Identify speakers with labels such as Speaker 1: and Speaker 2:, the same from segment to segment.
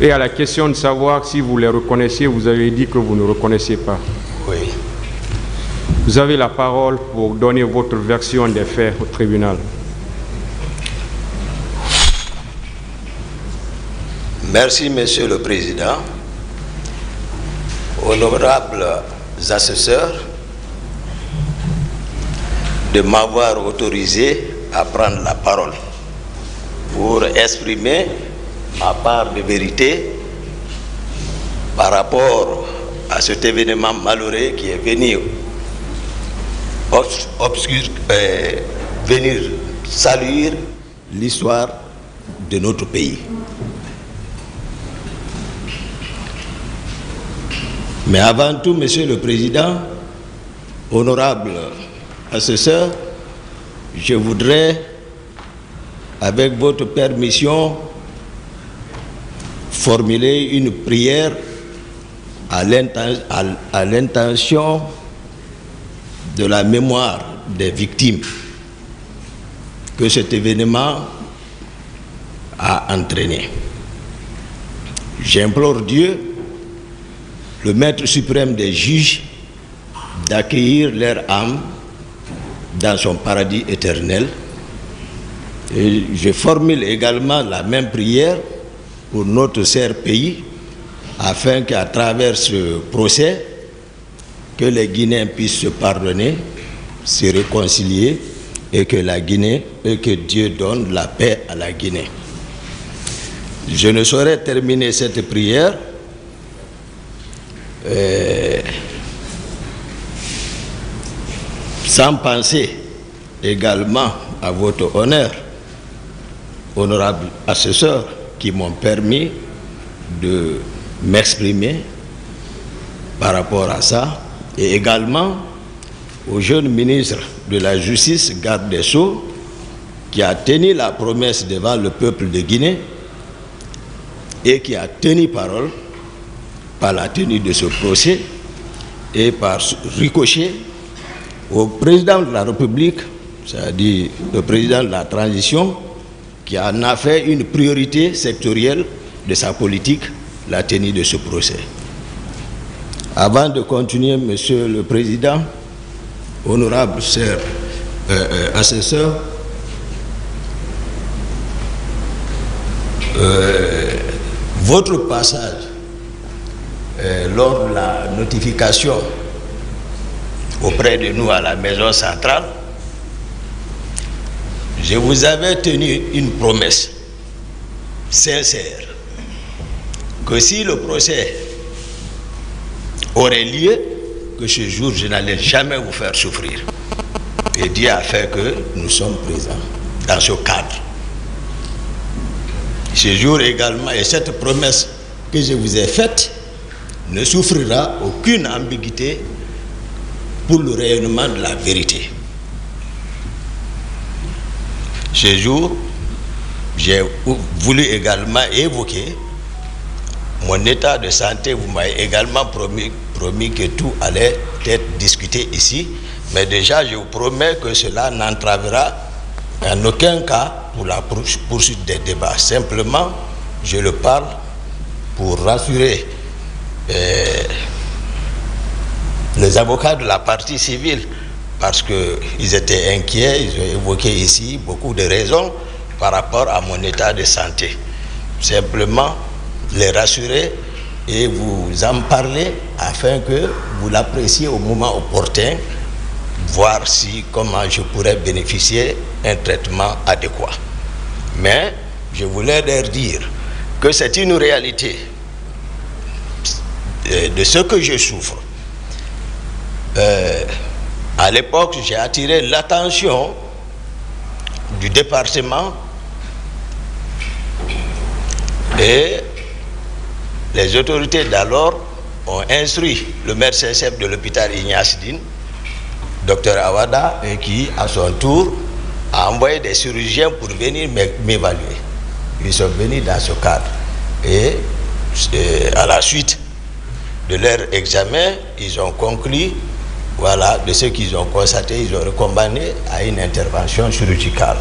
Speaker 1: Et à la question de savoir si vous les reconnaissez, vous avez dit que vous ne reconnaissez pas.
Speaker 2: Oui.
Speaker 1: Vous avez la parole pour donner votre version des faits au tribunal.
Speaker 2: Merci, Monsieur le Président. Honorables assesseurs, de m'avoir autorisé à prendre la parole pour exprimer ma part de vérité par rapport à cet événement malheureux qui est venu venir saluer l'histoire de notre pays. Mais avant tout, Monsieur le Président, honorable assesseur, je voudrais, avec votre permission, formuler une prière à l'intention de la mémoire des victimes que cet événement a entraîné. J'implore Dieu, le Maître suprême des juges, d'accueillir leur âme dans son paradis éternel. Et je formule également la même prière pour notre cher pays, afin qu'à travers ce procès, que les Guinéens puissent se pardonner, se réconcilier, et que la Guinée, et que Dieu donne la paix à la Guinée. Je ne saurais terminer cette prière sans penser également à votre honneur, honorable assesseur, qui m'ont permis de m'exprimer par rapport à ça, et également au jeune ministre de la Justice, garde des Sceaux, qui a tenu la promesse devant le peuple de Guinée et qui a tenu parole par la tenue de ce procès et par ricochet au président de la République, c'est-à-dire le président de la transition, qui en a fait une priorité sectorielle de sa politique, la tenue de ce procès. Avant de continuer, Monsieur le Président, honorable cher assesseur, votre passage lors de la notification auprès de nous à la maison centrale, je vous avais tenu une promesse sincère que si le procès aurait lieu, que ce jour je n'allais jamais vous faire souffrir. Et Dieu a fait que nous sommes présents dans ce cadre. Ce jour également, et cette promesse que je vous ai faite ne souffrira aucune ambiguïté pour le rayonnement de la vérité. Ce jour, j'ai voulu également évoquer mon état de santé. Vous m'avez également promis que tout allait être discuté ici, mais déjà je vous promets que cela n'entravera en aucun cas pour la poursuite des débats. Simplement, je le parle pour rassurer les avocats de la partie civile, parce qu'ils étaient inquiets. Ils ont évoqué ici beaucoup de raisons par rapport à mon état de santé. Simplement les rassurer et vous en parler afin que vous l'appréciez au moment opportun, voir comment je pourrais bénéficier d'un traitement adéquat. Mais je voulais leur dire que c'est une réalité de ce que je souffre. À l'époque, j'ai attiré l'attention du département et les autorités d'alors ont instruit le médecin-chef de l'hôpital Ignace Dine, Dr Awada, et qui, à son tour, a envoyé des chirurgiens pour venir m'évaluer. Ils sont venus dans ce cadre. Et à la suite de leur examen, ils ont conclu, voilà, de ce qu'ils ont constaté, ils ont recommandé à une intervention chirurgicale.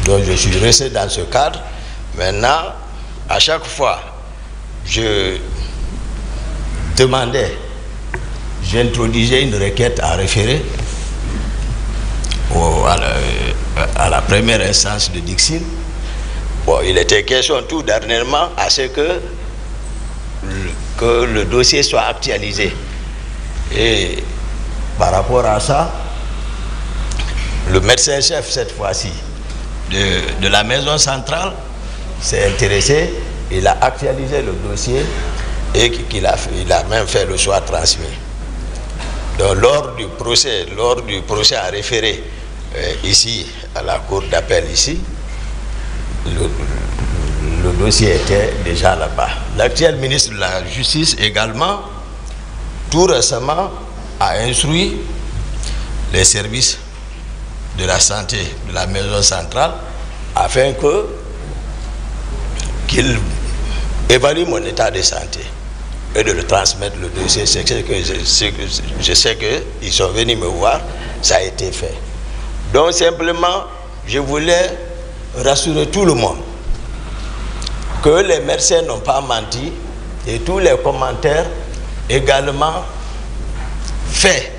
Speaker 2: Donc je suis resté dans ce cadre. Maintenant, à chaque fois je demandais, j'introduisais une requête à référer à la première instance de Dixine. Bon, il était question tout dernièrement à ce que le dossier soit actualisé. Et par rapport à ça, le médecin-chef, cette fois-ci, de la maison centrale, s'est intéressé, il a actualisé le dossier et il a même fait le choix transmis. Donc, lors du procès à référer ici, à la cour d'appel ici, le dossier était déjà là-bas. L'actuel ministre de la Justice également, tout récemment, a instruit les services de la santé de la maison centrale afin qu'il évalue mon état de santé et de le transmettre le dossier. Je sais qu'ils sont venus me voir, ça a été fait. Donc simplement, je voulais rassurer tout le monde que les médecins n'ont pas menti et tous les commentaires également faits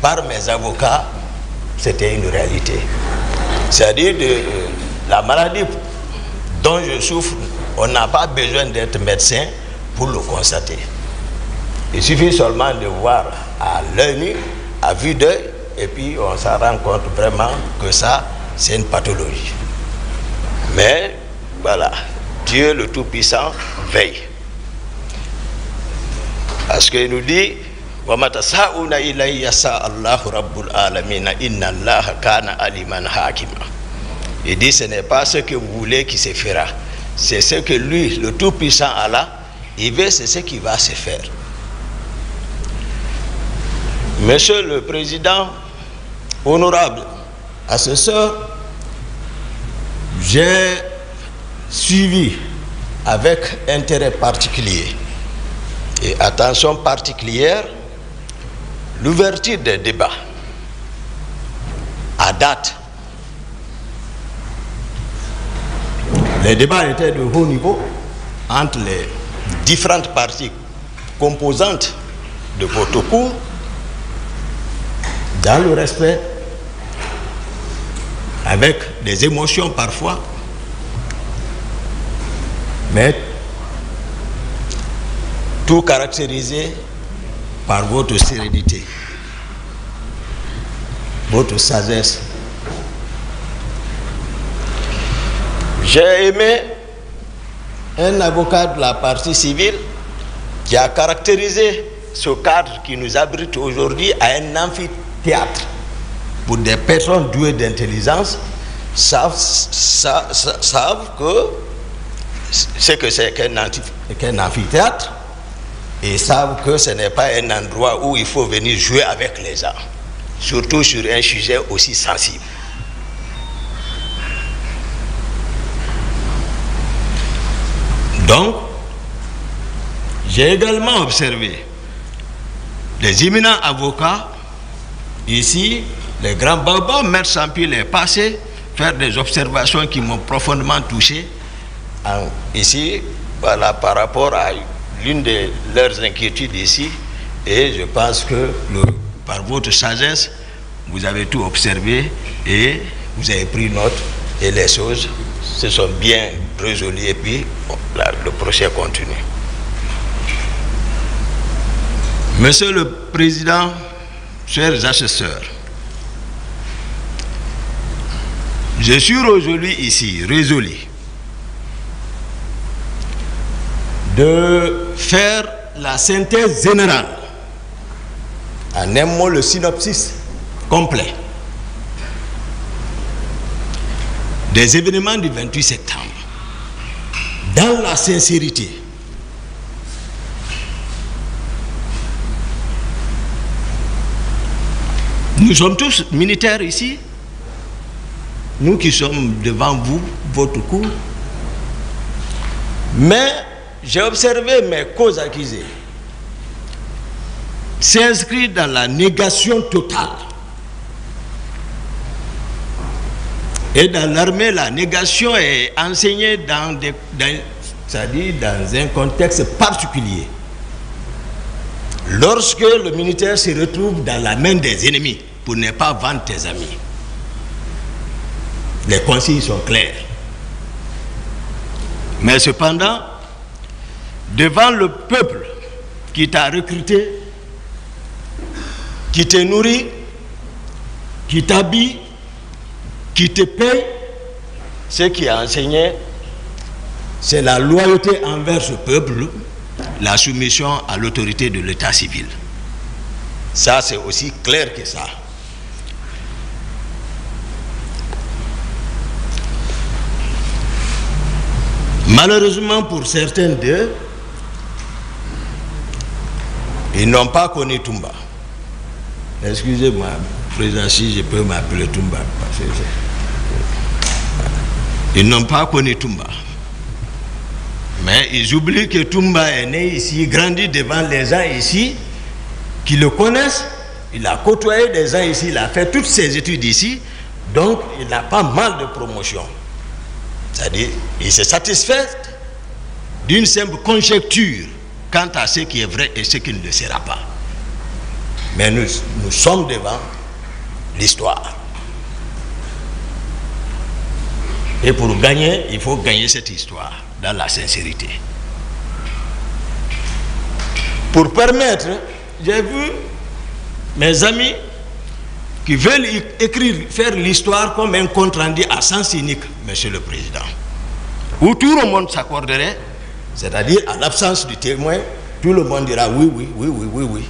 Speaker 2: par mes avocats, c'était une réalité. C'est-à-dire la maladie dont je souffre, on n'a pas besoin d'être médecin pour le constater. Il suffit seulement de voir à l'œil nu, à vue d'œil, et puis on s'en rend compte vraiment que ça, c'est une pathologie. Mais voilà, Dieu le Tout-Puissant veille. Parce qu'il nous dit, il dit, ce n'est pas ce que vous voulez qui se fera, c'est ce que lui, le Tout-Puissant Allah, il veut, c'est ce qui va se faire. Monsieur le Président, honorable assesseur, j'ai suivi avec intérêt particulier et attention particulière l'ouverture des débats à date. Les débats étaient de haut niveau entre les différentes parties composantes de votre cours, dans le respect, avec des émotions parfois, mais tout caractérisé par votre sérénité, votre sagesse. J'ai aimé un avocat de la partie civile qui a caractérisé ce cadre qui nous abrite aujourd'hui à un amphithéâtre pour des personnes douées d'intelligence savent que ce que c'est qu'un amphithéâtre et savent que ce n'est pas un endroit où il faut venir jouer avec les gens, surtout sur un sujet aussi sensible. Donc, j'ai également observé les éminents avocats ici, les grands babas, Maître Sampil est passé faire des observations qui m'ont profondément touché ici, voilà, par rapport à l'une de leurs inquiétudes ici, et je pense que par votre sagesse, vous avez tout observé et vous avez pris note et les choses se sont bien résolues et puis bon, le procès continue. Monsieur le Président, chers assesseurs, je suis résolu de faire la synthèse générale, en un mot le synopsis complet des événements du 28 septembre, dans la sincérité. Nous sommes tous militaires ici, nous qui sommes devant vous, votre cour, mais j'ai observé mes causes accusées s'inscrire dans la négation totale. Et dans l'armée, la négation est enseignée dans c'est-à-dire dans un contexte particulier. Lorsque le militaire se retrouve dans la main des ennemis, pour ne pas vendre tes amis, les consignes sont claires. Mais cependant, devant le peuple qui t'a recruté, qui te nourrit, qui t'habille, qui te paye, ce qui est enseigné, c'est la loyauté envers ce peuple, la soumission à l'autorité de l'état civil. Ça, c'est aussi clair que ça. Malheureusement pour certains d'eux, ils n'ont pas connu Toumba. Excusez-moi, président, si je peux m'appeler Toumba. Ils n'ont pas connu Toumba. Mais ils oublient que Toumba est né ici, grandi devant les gens ici, qui le connaissent. Il a côtoyé des gens ici, il a fait toutes ses études ici, donc il n'a pas mal de promotion. C'est-à-dire, il se satisfait d'une simple conjecture quant à ce qui est vrai et ce qui ne le sera pas. Mais nous sommes devant l'histoire. Et pour gagner, il faut gagner cette histoire dans la sincérité. Pour permettre, j'ai vu mes amis qui veulent écrire, faire l'histoire comme un compte rendu à sens unique, Monsieur le Président, où tout le monde s'accorderait, c'est-à-dire à l'absence du témoin, tout le monde dira oui, oui, oui, oui, oui, oui.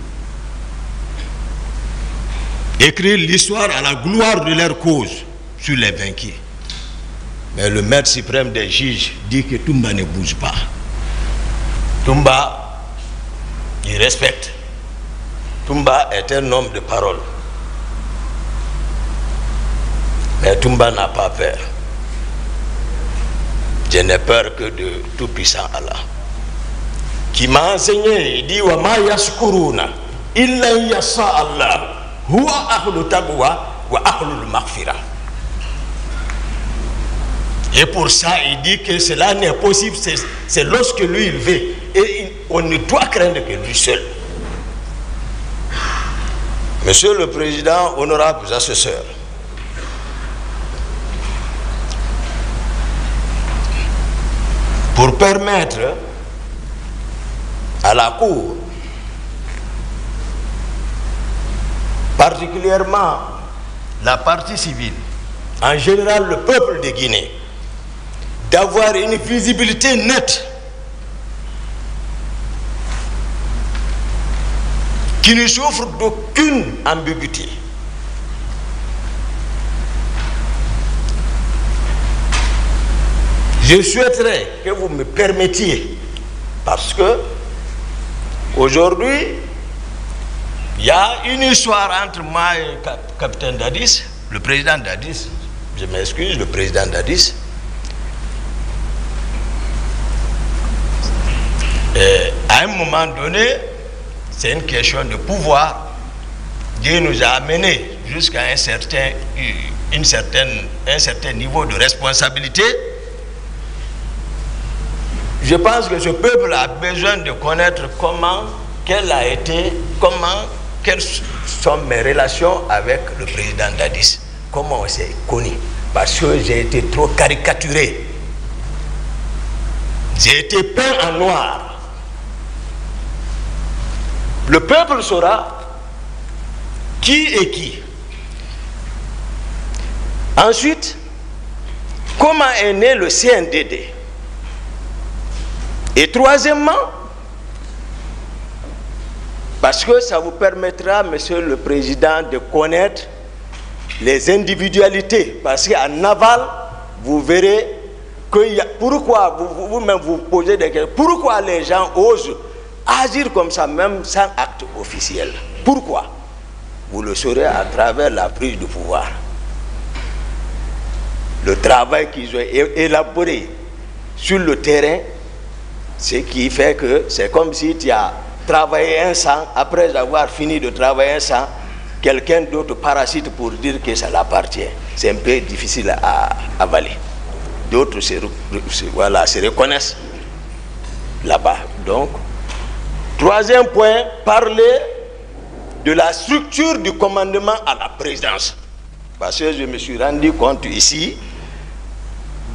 Speaker 2: Écrire l'histoire à la gloire de leur cause sur les vaincus. Mais le maître suprême des juges dit que Toumba ne bouge pas. Toumba, il respecte. Toumba est un homme de parole. Mais Toumba n'a pas peur. Je n'ai peur que de tout-puissant Allah, qui m'a enseigné, il dit « Wa ma yashkuruna illa yasha Allah huwa ahlu taqwa wa ahlu maghfira » Et pour ça, il dit que cela n'est possible, c'est lorsque lui il veut. Et on ne doit craindre que lui seul. Monsieur le Président, honorables assesseurs, pour permettre à la Cour, particulièrement la partie civile, en général le peuple de Guinée, d'avoir une visibilité nette qui ne souffre d'aucune ambiguïté. Je souhaiterais que vous me permettiez, parce que aujourd'hui, il y a une histoire entre moi et le capitaine Dadis, le président Dadis, je m'excuse, le président Dadis. Et à un moment donné, c'est une question de pouvoir. Dieu nous a amenés jusqu'à un certain niveau de responsabilité. Je pense que ce peuple a besoin de connaître quelles sont mes relations avec le président Dadis. Comment on s'est connu. Parce que j'ai été trop caricaturé. J'ai été peint en noir. Le peuple saura qui est qui. Ensuite, comment est né le CNDD. Et troisièmement, parce que ça vous permettra, Monsieur le Président, de connaître les individualités. Parce qu'en aval, vous verrez que pourquoi vous-même vous posez des questions. Pourquoi les gens osent agir comme ça, même sans acte officiel? Pourquoi? Vous le saurez à travers la prise de pouvoir. Le travail qu'ils ont élaboré sur le terrain, ce qui fait que c'est comme si tu as travaillé un sang, après avoir fini de travailler un sang, quelqu'un d'autre parasite pour dire que ça l'appartient. C'est un peu difficile à avaler. D'autres se reconnaissent là-bas. Donc, troisième point, parler de la structure du commandement à la présidence. Parce que je me suis rendu compte ici,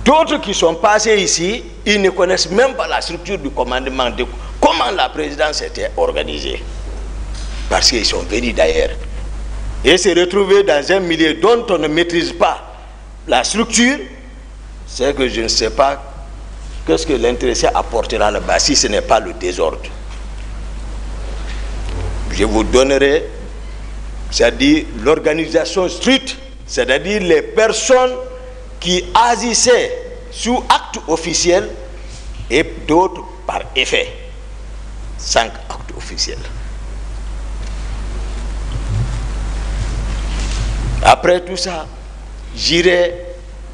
Speaker 2: d'autres qui sont passés ici, ils ne connaissent même pas la structure du commandement, de comment la présidence était organisée. Parce qu'ils sont venus d'ailleurs. Et se retrouver dans un milieu dont on ne maîtrise pas la structure, c'est que je ne sais pas qu'est-ce que l'intéressé apportera là-bas si ce n'est pas le désordre. Je vous donnerai, c'est-à-dire l'organisation stricte, c'est-à-dire les personnes qui agissaient sous acte officiel et d'autres par effet. 5 actes officiels. Après tout ça, j'irai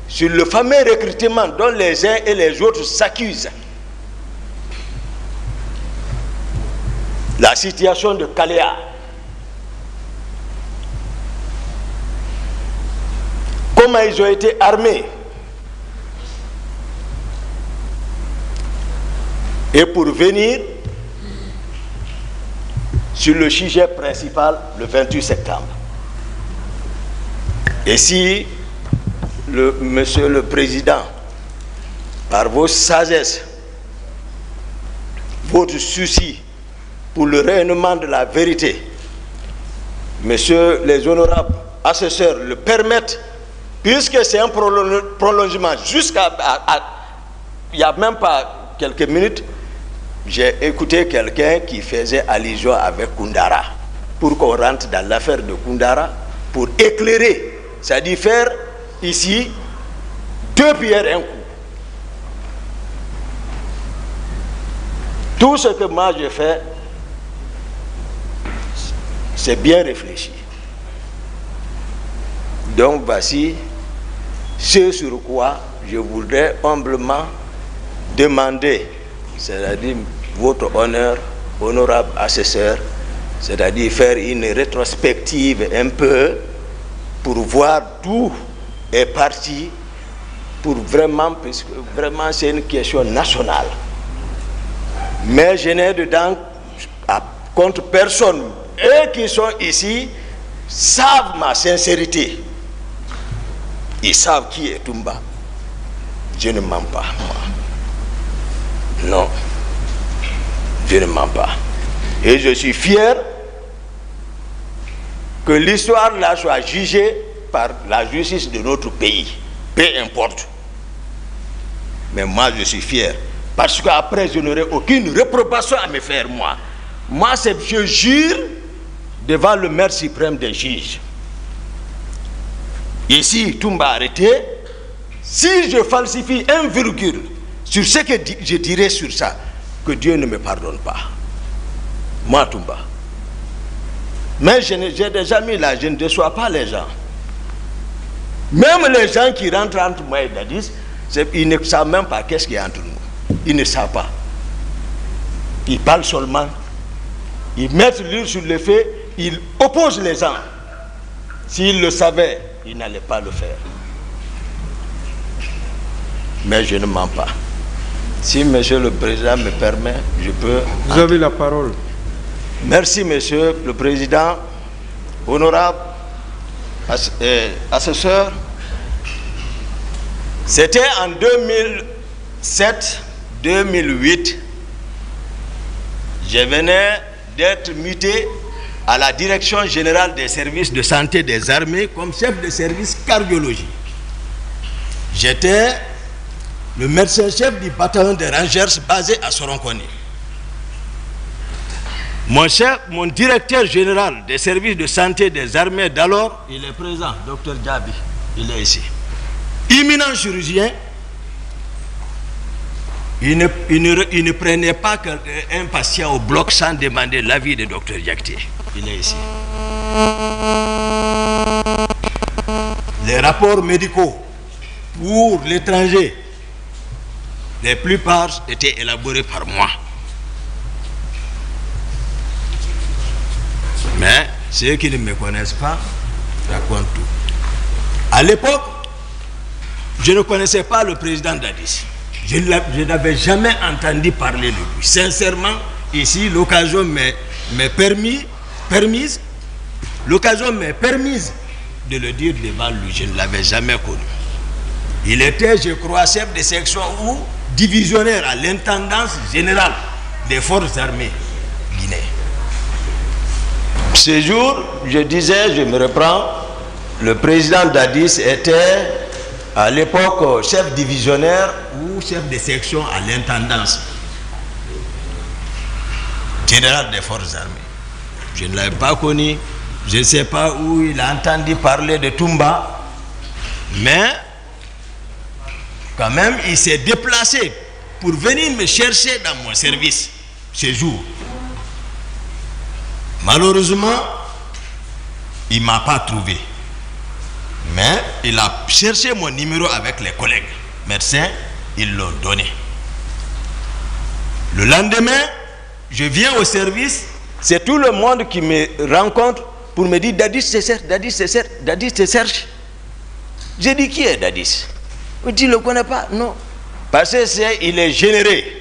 Speaker 2: sur le fameux recrutement dont les uns et les autres s'accusent. La situation de Kaléa. Comment ils ont été armés. Et pour venir sur le sujet principal le 28 septembre. Et si Monsieur le Président, par vos sagesses, votre souci pour le rayonnement de la vérité, Messieurs les honorables assesseurs le permettent, puisque c'est un prolongement jusqu'à... Il n'y a même pas quelques minutes, j'ai écouté quelqu'un qui faisait allusion avec Koundara, pour qu'on rentre dans l'affaire de Koundara, pour éclairer, c'est-à-dire faire ici 2 pierres un coup. Tout ce que moi j'ai fait, c'est bien réfléchi. Donc voici ce sur quoi je voudrais humblement demander, c'est-à-dire votre honneur, honorable assesseur, c'est-à-dire faire une rétrospective un peu pour voir d'où est parti, pour vraiment, puisque vraiment c'est une question nationale. Mais je n'ai dedans contre personne. Eux qui sont ici savent ma sincérité. Ils savent qui est Toumba. Je ne mens pas, moi. Non. Je ne mens pas. Et je suis fier que l'histoire là soit jugée par la justice de notre pays. Peu importe. Mais moi, je suis fier. Parce qu'après, je n'aurai aucune réprobation à me faire, moi. Moi, je jure devant le maître suprême des juges. Ici, Toumba arrêté. Si je falsifie un virgule sur ce que je dirais sur ça, que Dieu ne me pardonne pas. Moi, Toumba. Mais j'ai des amis là, je ne déçois pas les gens. Même les gens qui rentrent entre moi et Dadis, ils ne savent même pas qu'est-ce qu'il y a entre nous. Ils ne savent pas. Ils parlent seulement. Ils mettent l'huile sur le feu, ils opposent les gens. S'ils le savaient, ils n'allaient pas le faire. Mais je ne mens pas. Si Monsieur le Président me permet, je peux...
Speaker 1: Vous avez la parole.
Speaker 2: Merci, Monsieur le Président, honorable assesseur. C'était en 2007-2008. Je venais d'être muté à la Direction générale des services de santé des armées comme chef de service cardiologie. J'étais le médecin-chef du bataillon des Rangers basé à Soronkoni. Mon directeur général des services de santé des armées d'alors, il est présent, Dr Djabi, il est ici. Imminent chirurgien, il ne prenait pas un patient au bloc sans demander l'avis de Dr Diakité. Il est ici. Les rapports médicaux pour l'étranger, la plupart étaient élaborés par moi. Mais ceux qui ne me connaissent pas racontent tout. À l'époque, je ne connaissais pas le président Dadis. Je n'avais jamais entendu parler de lui. Sincèrement, ici, l'occasion m'est permise de le dire devant lui. Je ne l'avais jamais connu. Il était, je crois, chef de section ou divisionnaire à l'intendance générale des forces armées guinéennes. Ce jour, je disais, je me reprends, le président Dadis était à l'époque chef divisionnaire ou chef de section à l'intendance générale des forces armées. Je ne l'avais pas connu, je ne sais pas où il a entendu parler de Toumba, mais quand même il s'est déplacé pour venir me chercher dans mon service ce jour. Malheureusement, il ne m'a pas trouvé. Mais il a cherché mon numéro avec les collègues médecins, ils l'ont donné. Le lendemain, je viens au service, c'est tout le monde qui me rencontre pour me dire Dadis te cherche, Dadis te cherche, Dadis te cherche. J'ai dit qui est Dadis? Il dit, ne le connais pas? Non. Parce que il est généré.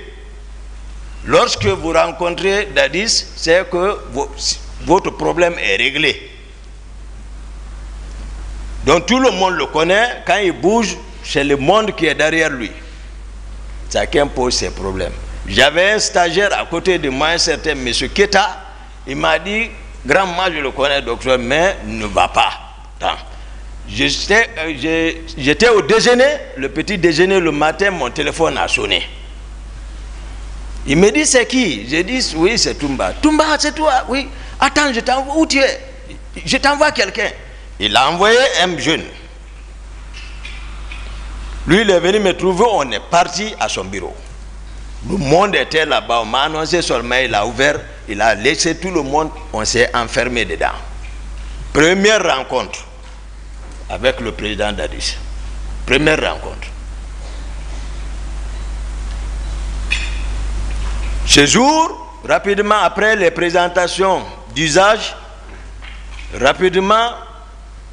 Speaker 2: Lorsque vous rencontrez Dadis, c'est que votre problème est réglé. Donc tout le monde le connaît, quand il bouge, c'est le monde qui est derrière lui. Chacun pose ses problèmes. J'avais un stagiaire à côté de moi, un certain M. Keta, il m'a dit, grand, moi je le connais, docteur, mais ne va pas. J'étais au déjeuner, le petit déjeuner le matin, mon téléphone a sonné. Il me dit, c'est qui? J'ai dit, oui, c'est Toumba. Toumba, c'est toi? Oui. Attends, je t'envoie, où tu es? Je t'envoie quelqu'un. Il a envoyé un jeune. Lui, il est venu me trouver, on est parti à son bureau. Le monde était là-bas, on m'a annoncé seulement, il a ouvert, il a laissé tout le monde, on s'est enfermé dedans. Première rencontre avec le président Dadis. Première rencontre. Ce jour, rapidement après les présentations d'usage, rapidement,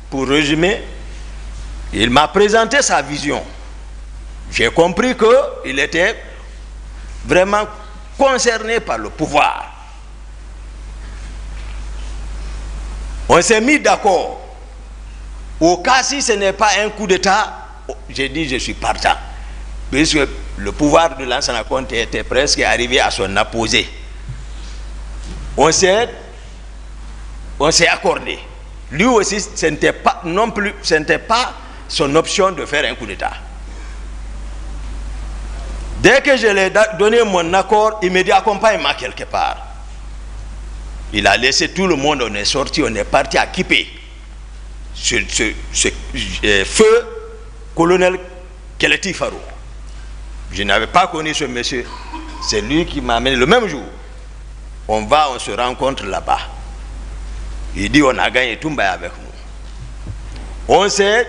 Speaker 2: pour résumer, il m'a présenté sa vision. J'ai compris qu'il était vraiment concerné par le pouvoir. On s'est mis d'accord. Au cas si ce n'est pas un coup d'État, j'ai dit je suis partant. Puisque le pouvoir de Lansana Conté était presque arrivé à son apogée. On s'est accordé. Lui aussi, ce n'était pas non plus, ce n'était pas son option de faire un coup d'État. Dès que je lui ai donné mon accord, il me dit accompagne-moi quelque part. Il a laissé tout le monde, on est sorti, on est parti à Kipé. Ce feu colonel Keleti Farou. Je n'avais pas connu ce monsieur. C'est lui qui m'a amené le même jour. On se rencontre là-bas. Il dit on a gagné Toumba avec nous. On sait,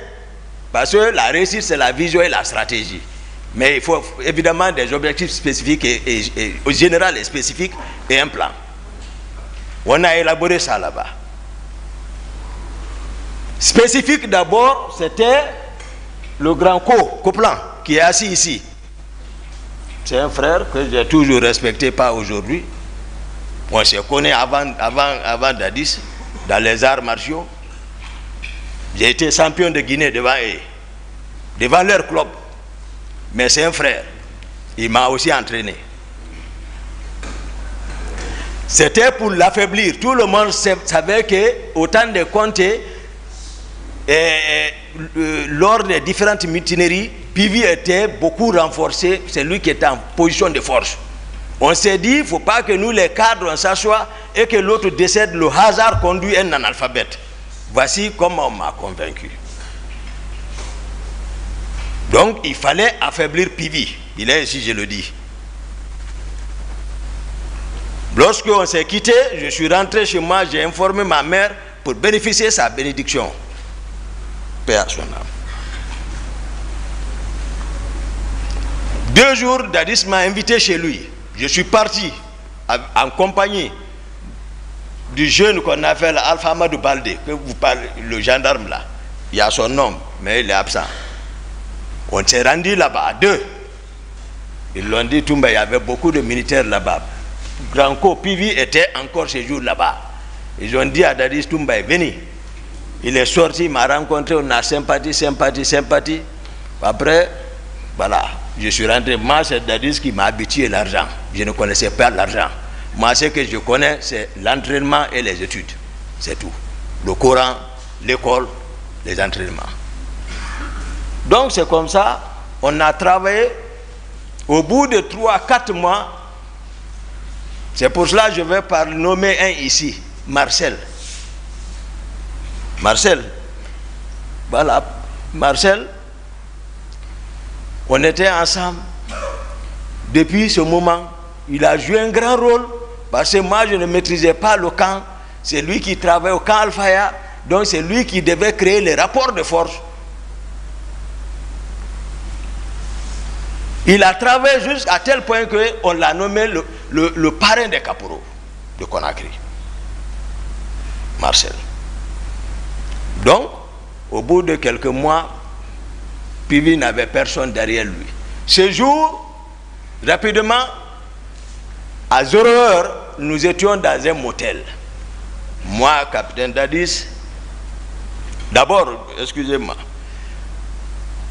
Speaker 2: parce que la réussite c'est la vision et la stratégie. Mais il faut évidemment des objectifs spécifiques et au général et spécifiques et un plan. On a élaboré ça là-bas. Spécifique d'abord, c'était le grand Coplan qui est assis ici. C'est un frère que j'ai toujours respecté, pas aujourd'hui. On se connaît avant Dadis, dans les arts martiaux. J'ai été champion de Guinée devant eux, devant leur club. Mais c'est un frère. Il m'a aussi entraîné. C'était pour l'affaiblir. Tout le monde savait que autant de Conté, lors des différentes mutineries, Pivi était beaucoup renforcé. C'est lui qui était en position de force. On s'est dit, il ne faut pas que nous les cadres on s'assoient et que l'autre décède. Le hasard conduit un analphabète. Voici comment on m'a convaincu. Donc il fallait affaiblir Pivi. Il est ici, je le dis. Lorsqu'on s'est quitté, je suis rentré chez moi, j'ai informé ma mère pour bénéficier de sa bénédiction. Paix à son âme. 2 jours, Dadis m'a invité chez lui. Je suis parti en compagnie du jeune qu'on appelle Alpha Amadou Baldé, que vous parlez, le gendarme là. Il y a son nom, mais il est absent. On s'est rendu là-bas à 2. Ils l'ont dit, Toumba, il y avait beaucoup de militaires là-bas. Granco, Pivi était encore ce jour là-bas. Ils ont dit à Dadis, Toumba est venu. Il est sorti, il m'a rencontré, on a sympathie. Après, voilà, je suis rentré. Moi, c'est Dadis qui m'a habitué l'argent. Je ne connaissais pas l'argent. Moi, ce que je connais, c'est l'entraînement et les études. C'est tout. Le Coran, l'école, les entraînements. Donc, c'est comme ça, on a travaillé. Au bout de 3-4 mois, c'est pour cela que je vais nommer un ici, Marcel. Voilà, Marcel, on était ensemble. Depuis ce moment, il a joué un grand rôle, parce que moi je ne maîtrisais pas le camp. C'est lui qui travaillait au camp Al-Faya, donc c'est lui qui devait créer les rapports de force. Il a travaillé jusqu'à tel point qu'on l'a nommé le parrain des caporaux de Conakry. Marcel. Donc, au bout de quelques mois, Pivi n'avait personne derrière lui. Ce jour, rapidement, à 0h, nous étions dans un motel. Moi, capitaine Dadis, d'abord, excusez-moi,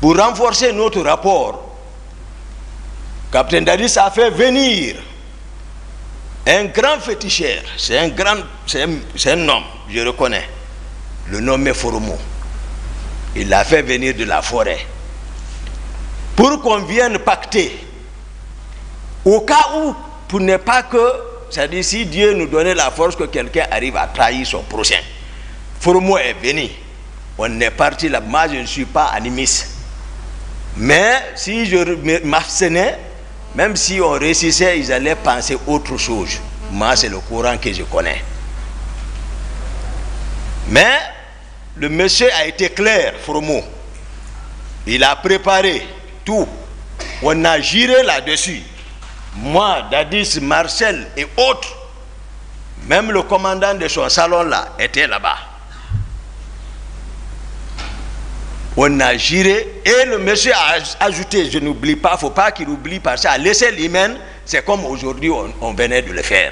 Speaker 2: pour renforcer notre rapport, capitaine Dadis a fait venir un grand féticheur. C'est un homme, je reconnais. Le nom est Foromo. Il l'a fait venir de la forêt pour qu'on vienne pacter. Au cas où, pour ne pas que, c'est-à-dire si Dieu nous donnait la force que quelqu'un arrive à trahir son prochain. Foromo est venu. On est parti là. Moi, je ne suis pas animiste. Mais si je m'abstenais, même si on réussissait, ils allaient penser autre chose. Moi, c'est le Coran que je connais. Mais le monsieur a été clair, Foromo. Il a préparé tout. On a giré là-dessus. Moi, Dadis, Marcel et autres, même le commandant de son salon là, était là-bas. On a giré et le monsieur a ajouté, je n'oublie pas, il ne faut pas qu'il oublie parce qu'à l'essai l'hymen, c'est comme aujourd'hui on venait de le faire.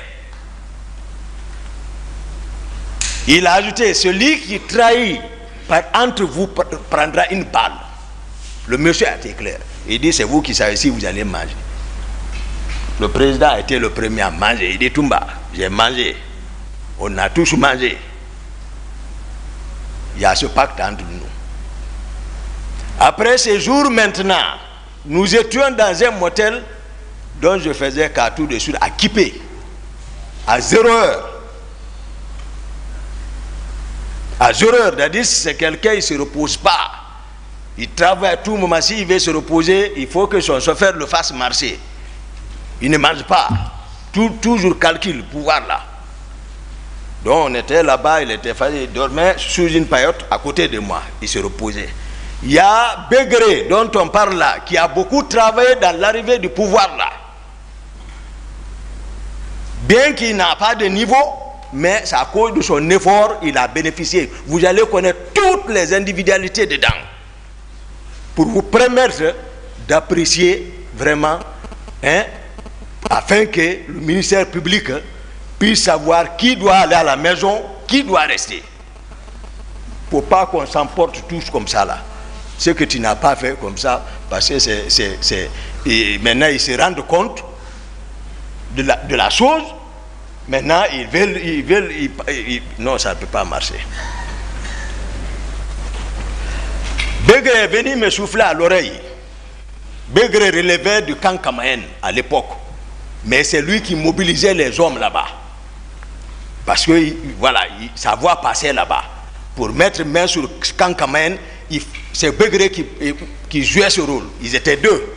Speaker 2: Il a ajouté, celui qui trahit entre vous prendra une balle. Le monsieur a été clair. Il dit, c'est vous qui savez si vous allez manger. Le président a été le premier à manger. Il dit, Toumba, j'ai mangé. On a tous mangé. Il y a ce pacte entre nous. Après ces jours maintenant, nous étions dans un motel dont je faisais tout de suite à Kipé, à 0h. À 0h, Dadis, c'est quelqu'un, il ne se repose pas. Il travaille à tout moment. S'il veut se reposer, il faut que son chauffeur le fasse marcher. Il ne mange pas. Toujours calcul, pouvoir là. Donc on était là-bas, il dormait sous une paillote à côté de moi. Il se reposait. Il y a Begré, dont on parle là, qui a beaucoup travaillé dans l'arrivée du pouvoir là. Bien qu'il n'a pas de niveau, mais c'est à cause de son effort, il a bénéficié. Vous allez connaître toutes les individualités dedans. Pour vous permettre d'apprécier vraiment, afin que le ministère public puisse savoir qui doit aller à la maison, qui doit rester. Il ne faut pas qu'on s'emporte tous comme ça là. Ce que tu n'as pas fait comme ça, parce que maintenant ils se rendent compte de la chose. Maintenant ils veulent non, ça ne peut pas marcher. Begré est venu me souffler à l'oreille. Begré relevait du camp Kamaen à l'époque. Mais c'est lui qui mobilisait les hommes là-bas. Parce que voilà, sa voix passait là-bas. Pour mettre main sur le camp Kamaen, c'est Begré qui jouait ce rôle. Ils étaient deux.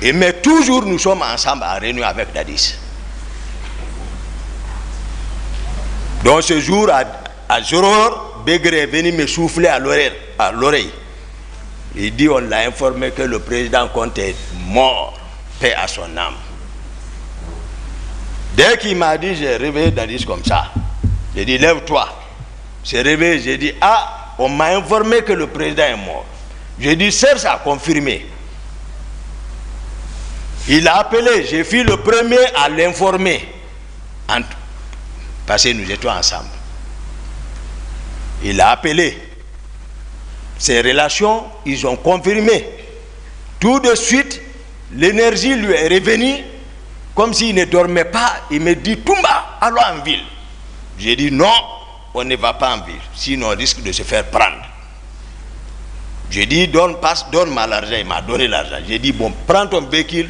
Speaker 2: Mais toujours nous sommes ensemble en réunion avec Dadis. Donc ce jour, à 0h, Begré est venu me souffler à l'oreille. Il dit, on l'a informé que le président Conte est mort, paix à son âme. Dès qu'il m'a dit, j'ai réveillé Dadis comme ça. J'ai dit, lève-toi. J'ai réveillé, j'ai dit, ah, on m'a informé que le président est mort. J'ai dit, Serge a confirmé. Il a appelé, j'ai fui le premier à l'informer, parce que nous étions ensemble. Il a appelé. Ces relations, ils ont confirmé. Tout de suite, l'énergie lui est revenue, comme s'il ne dormait pas. Il me dit, Toumba, allons en ville. J'ai dit, non, on ne va pas en ville, sinon on risque de se faire prendre. J'ai dit, donne-moi l'argent. Il m'a donné l'argent. J'ai dit, bon, prends ton véhicule.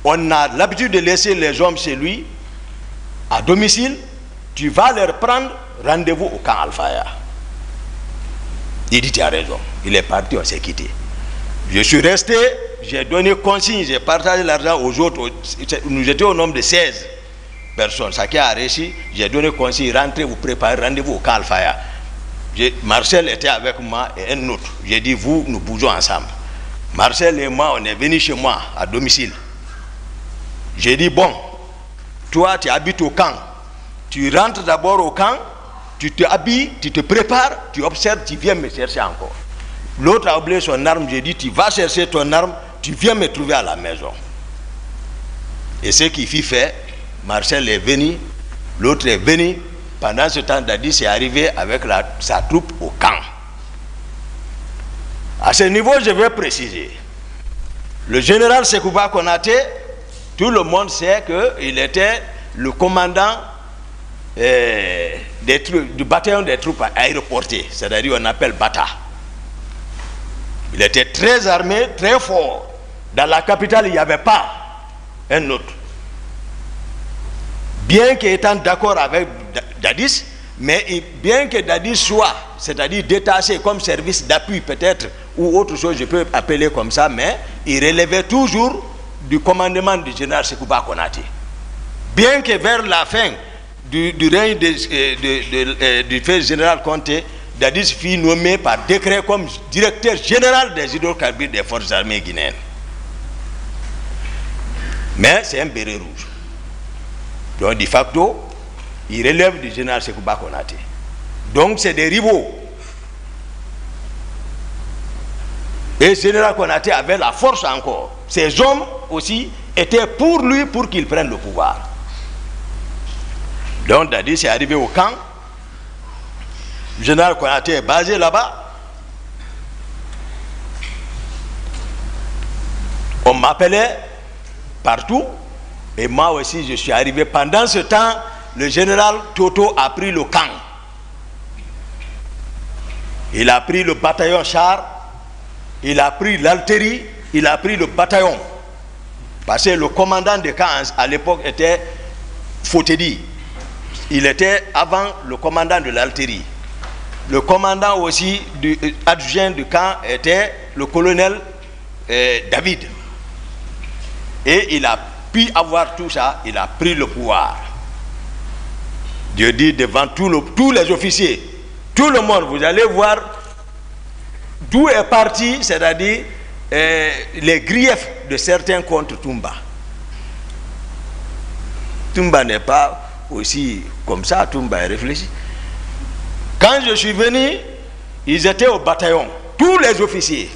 Speaker 2: On a l'habitude de laisser les hommes chez lui, à domicile. Tu vas leur prendre rendez-vous au camp Al-Faya. Il dit, tu as raison. Il est parti, on s'est quitté. Je suis resté, j'ai donné consigne, j'ai partagé l'argent aux autres. Nous étions au nombre de 16 personnes. Ça qui a réussi, j'ai donné consigne, rentrez, vous préparez rendez-vous au camp Al-Faya. Marcel était avec moi et un autre. J'ai dit, vous, nous bougeons ensemble. Marcel et moi, on est venus chez moi, à domicile. J'ai dit, bon, toi, tu habites au camp. Tu rentres d'abord au camp, tu te habilles, tu te prépares, tu observes, tu viens me chercher encore. L'autre a oublié son arme, j'ai dit, tu vas chercher ton arme, tu viens me trouver à la maison. Et ce qui fit fait, Marcel est venu, l'autre est venu. Pendant ce temps, Dadis est arrivé avec sa troupe au camp. À ce niveau, je vais préciser. Le général Sekouba Konaté, tout le monde sait qu'il était le commandant du bataillon des troupes aéroportées, c'est-à-dire on appelle Bata. Il était très armé, très fort. Dans la capitale, il n'y avait pas un autre. Bien qu'étant d'accord avec Dadis, mais bien que Dadis soit, c'est-à-dire détaché comme service d'appui peut-être, ou autre chose, je peux appeler comme ça, mais il relevait toujours du commandement du général Sekouba Konaté. Bien que vers la fin du règne du fait général Conté, Dadis fut nommé par décret comme directeur général des hydrocarbures des forces armées guinéennes. Mais c'est un béret rouge. Donc, de facto, il relève du général Sekouba Konaté. Donc, c'est des rivaux. Et le général Konaté avait la force encore. Ces hommes aussi étaient pour lui, pour qu'il prenne le pouvoir. Donc, Dadis est arrivé au camp. Le général Konaté est basé là-bas. On m'appelait partout. Et moi aussi, je suis arrivé. Pendant ce temps, le général Toto a pris le camp. Il a pris le bataillon char, il a pris l'altérie, il a pris le bataillon. Parce que le commandant de camp à l'époque était Fotedi. Il était avant le commandant de l'altérie. Le commandant aussi adjoint du camp était le colonel David. Et il a pu avoir tout ça, il a pris le pouvoir. Dieu dit devant tous les officiers, tout le monde, vous allez voir d'où est parti, c'est-à-dire les griefs de certains contre Toumba. Toumba n'est pas aussi comme ça, Toumba est réfléchi. Quand je suis venu, ils étaient au bataillon, tous les officiers.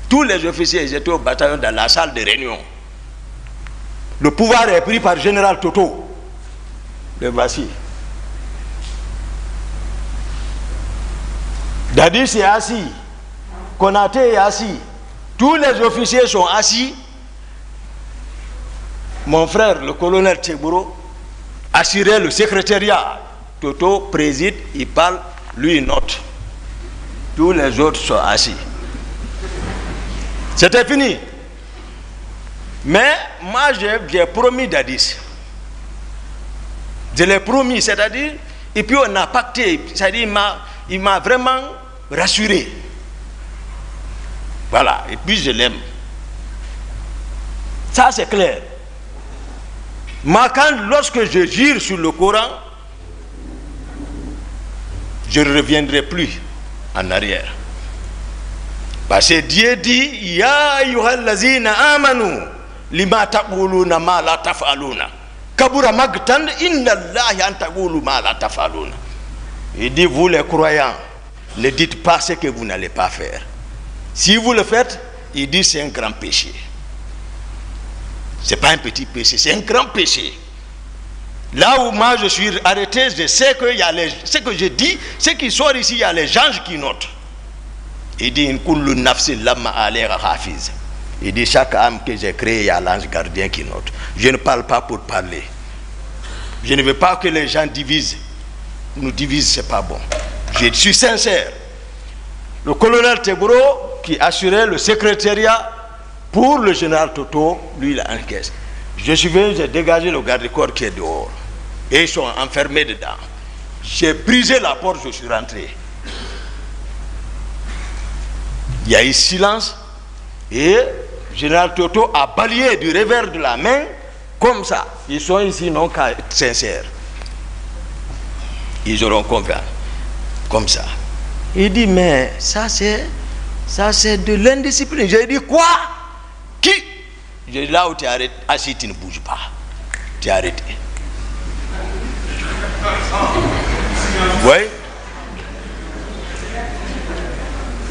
Speaker 2: Tous les officiers, ils étaient au bataillon dans la salle de réunion. Le pouvoir est pris par le général Toto. Le voici. Dadis est assis. Konaté est assis. Tous les officiers sont assis. Mon frère, le colonel Tchebouro, assurait le secrétariat. Toto préside, il parle, lui il note. Tous les autres sont assis. C'était fini. Mais moi j'ai promis Dadis. Je l'ai promis, c'est-à-dire, et puis on a pacté, c'est-à-dire il m'a vraiment rassuré. Voilà, et puis je l'aime. Ça c'est clair. Moi, lorsque je jure sur le Coran, je ne reviendrai plus en arrière. Parce que Dieu dit, Ya ayyuhallazina amanu lima taquluna ma la taf'aluna. Kabura magtan inna Allahi an taqulu ma la taf'aluna. Il dit, vous les croyants, ne dites pas ce que vous n'allez pas faire. Si vous le faites, il dit c'est un grand péché. Ce n'est pas un petit péché, c'est un grand péché. Là où moi je suis arrêté, je sais que ce que je dis, ce qui sort ici, il y a les anges qui notent. Il dit il dit chaque âme que j'ai créée, il y a l'ange gardien qui note. Je ne parle pas pour parler. Je ne veux pas que les gens divisent. Nous divisent, c'est pas bon. Je suis sincère. Le colonel Tegboro, qui assurait le secrétariat pour le général Toto, lui il a encaissé. Je suis venu, j'ai dégagé le garde-corps qui est dehors. Et ils sont enfermés dedans. J'ai brisé la porte, je suis rentré. Il y a eu silence. Et le général Toto a balayé du revers de la main, comme ça. Ils sont ici non qu'à être sincères. Ils auront confiance. Comme ça. Il dit, mais ça c'est de l'indiscipline. J'ai dit, quoi? Qui? J'ai dit, là où tu es arrêté, assis, tu ne bouges pas. Tu es arrêté. Oui.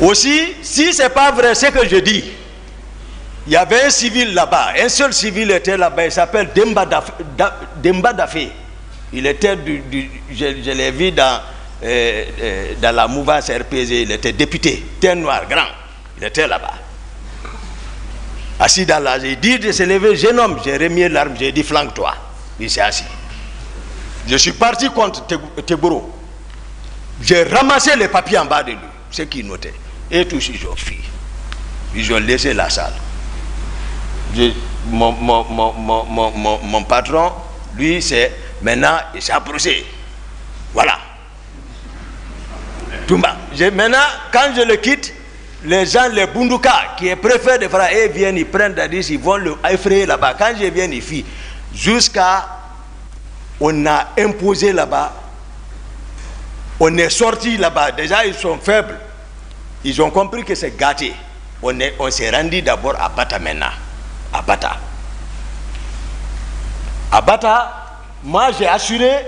Speaker 2: Aussi, si ce n'est pas vrai ce que je dis, il y avait un civil là-bas, un seul civil était là-bas, il s'appelle Demba Dafé. Il était je l'ai vu dans la mouvance RPZ, il était député, était noir, grand, il était là-bas. Assis dans la, j'ai dit de se lever, jeune homme, j'ai remis l'arme, j'ai dit flanque-toi. Il s'est assis. Je suis parti contre Tegboro. J'ai ramassé les papiers en bas de lui, ce qu'il notait. Et tous ils ont fui. Ils ont laissé la salle. Mon patron, lui, c'est maintenant, il s'est approché. Voilà. Toumba. Maintenant, quand je le quitte, les gens, les Bunduka, qui est préfet de Fra, ils viennent, ils prennent Dadis, ils vont le effrayer là-bas. Quand je viens, ils fuient. Jusqu'à, on a imposé là-bas, on est sorti là-bas. Déjà, ils sont faibles. Ils ont compris que c'est gâté. On s'est rendu d'abord à Bata maintenant. À Bata. À Bata, moi j'ai assuré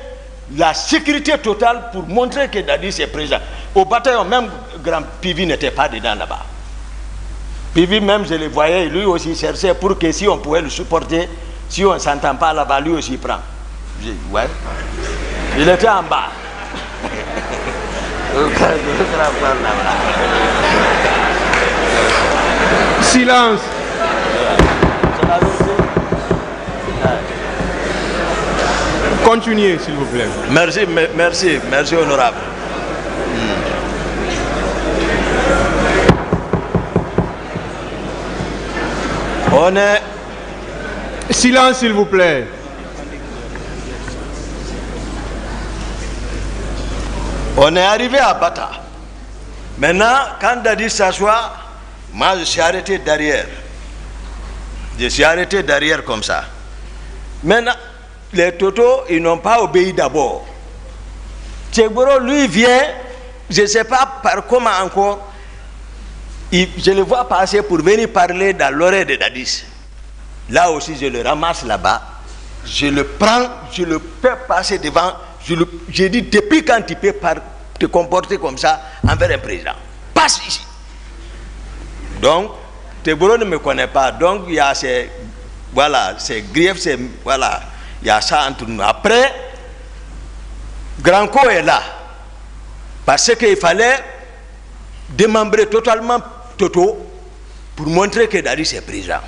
Speaker 2: la sécurité totale pour montrer que Dadis est présent. Au bataillon, même Grand Pivi n'était pas dedans là-bas. Pivi même, je le voyais, lui aussi cherchait pour que si on pouvait le supporter, si on ne s'entend pas là-bas, lui aussi prend. Ouais. Il était en bas.
Speaker 1: Silence. Continuez, s'il vous plaît.
Speaker 2: Merci, merci, merci, honorable. On est...
Speaker 1: Silence, s'il vous plaît.
Speaker 2: On est arrivé à Bata. Maintenant, quand Dadis s'assoit, moi je suis arrêté derrière. Je suis arrêté derrière comme ça. Maintenant, les Totos, ils n'ont pas obéi d'abord. Tegboro, lui, vient, je ne sais pas par comment encore, je le vois passer pour venir parler dans l'oreille de Dadis. Là aussi, je le ramasse là-bas, je le prends, je le fais passer devant. J'ai dit, depuis quand tu peux te comporter comme ça envers un président? Passe ici. Donc, Tegboro ne me connaît pas. Donc, il y a ces, voilà, ces griefs, voilà, il y a ça entre nous. Après, Granco est là. Parce qu'il fallait démembrer totalement Toto pour montrer que Dadis est président.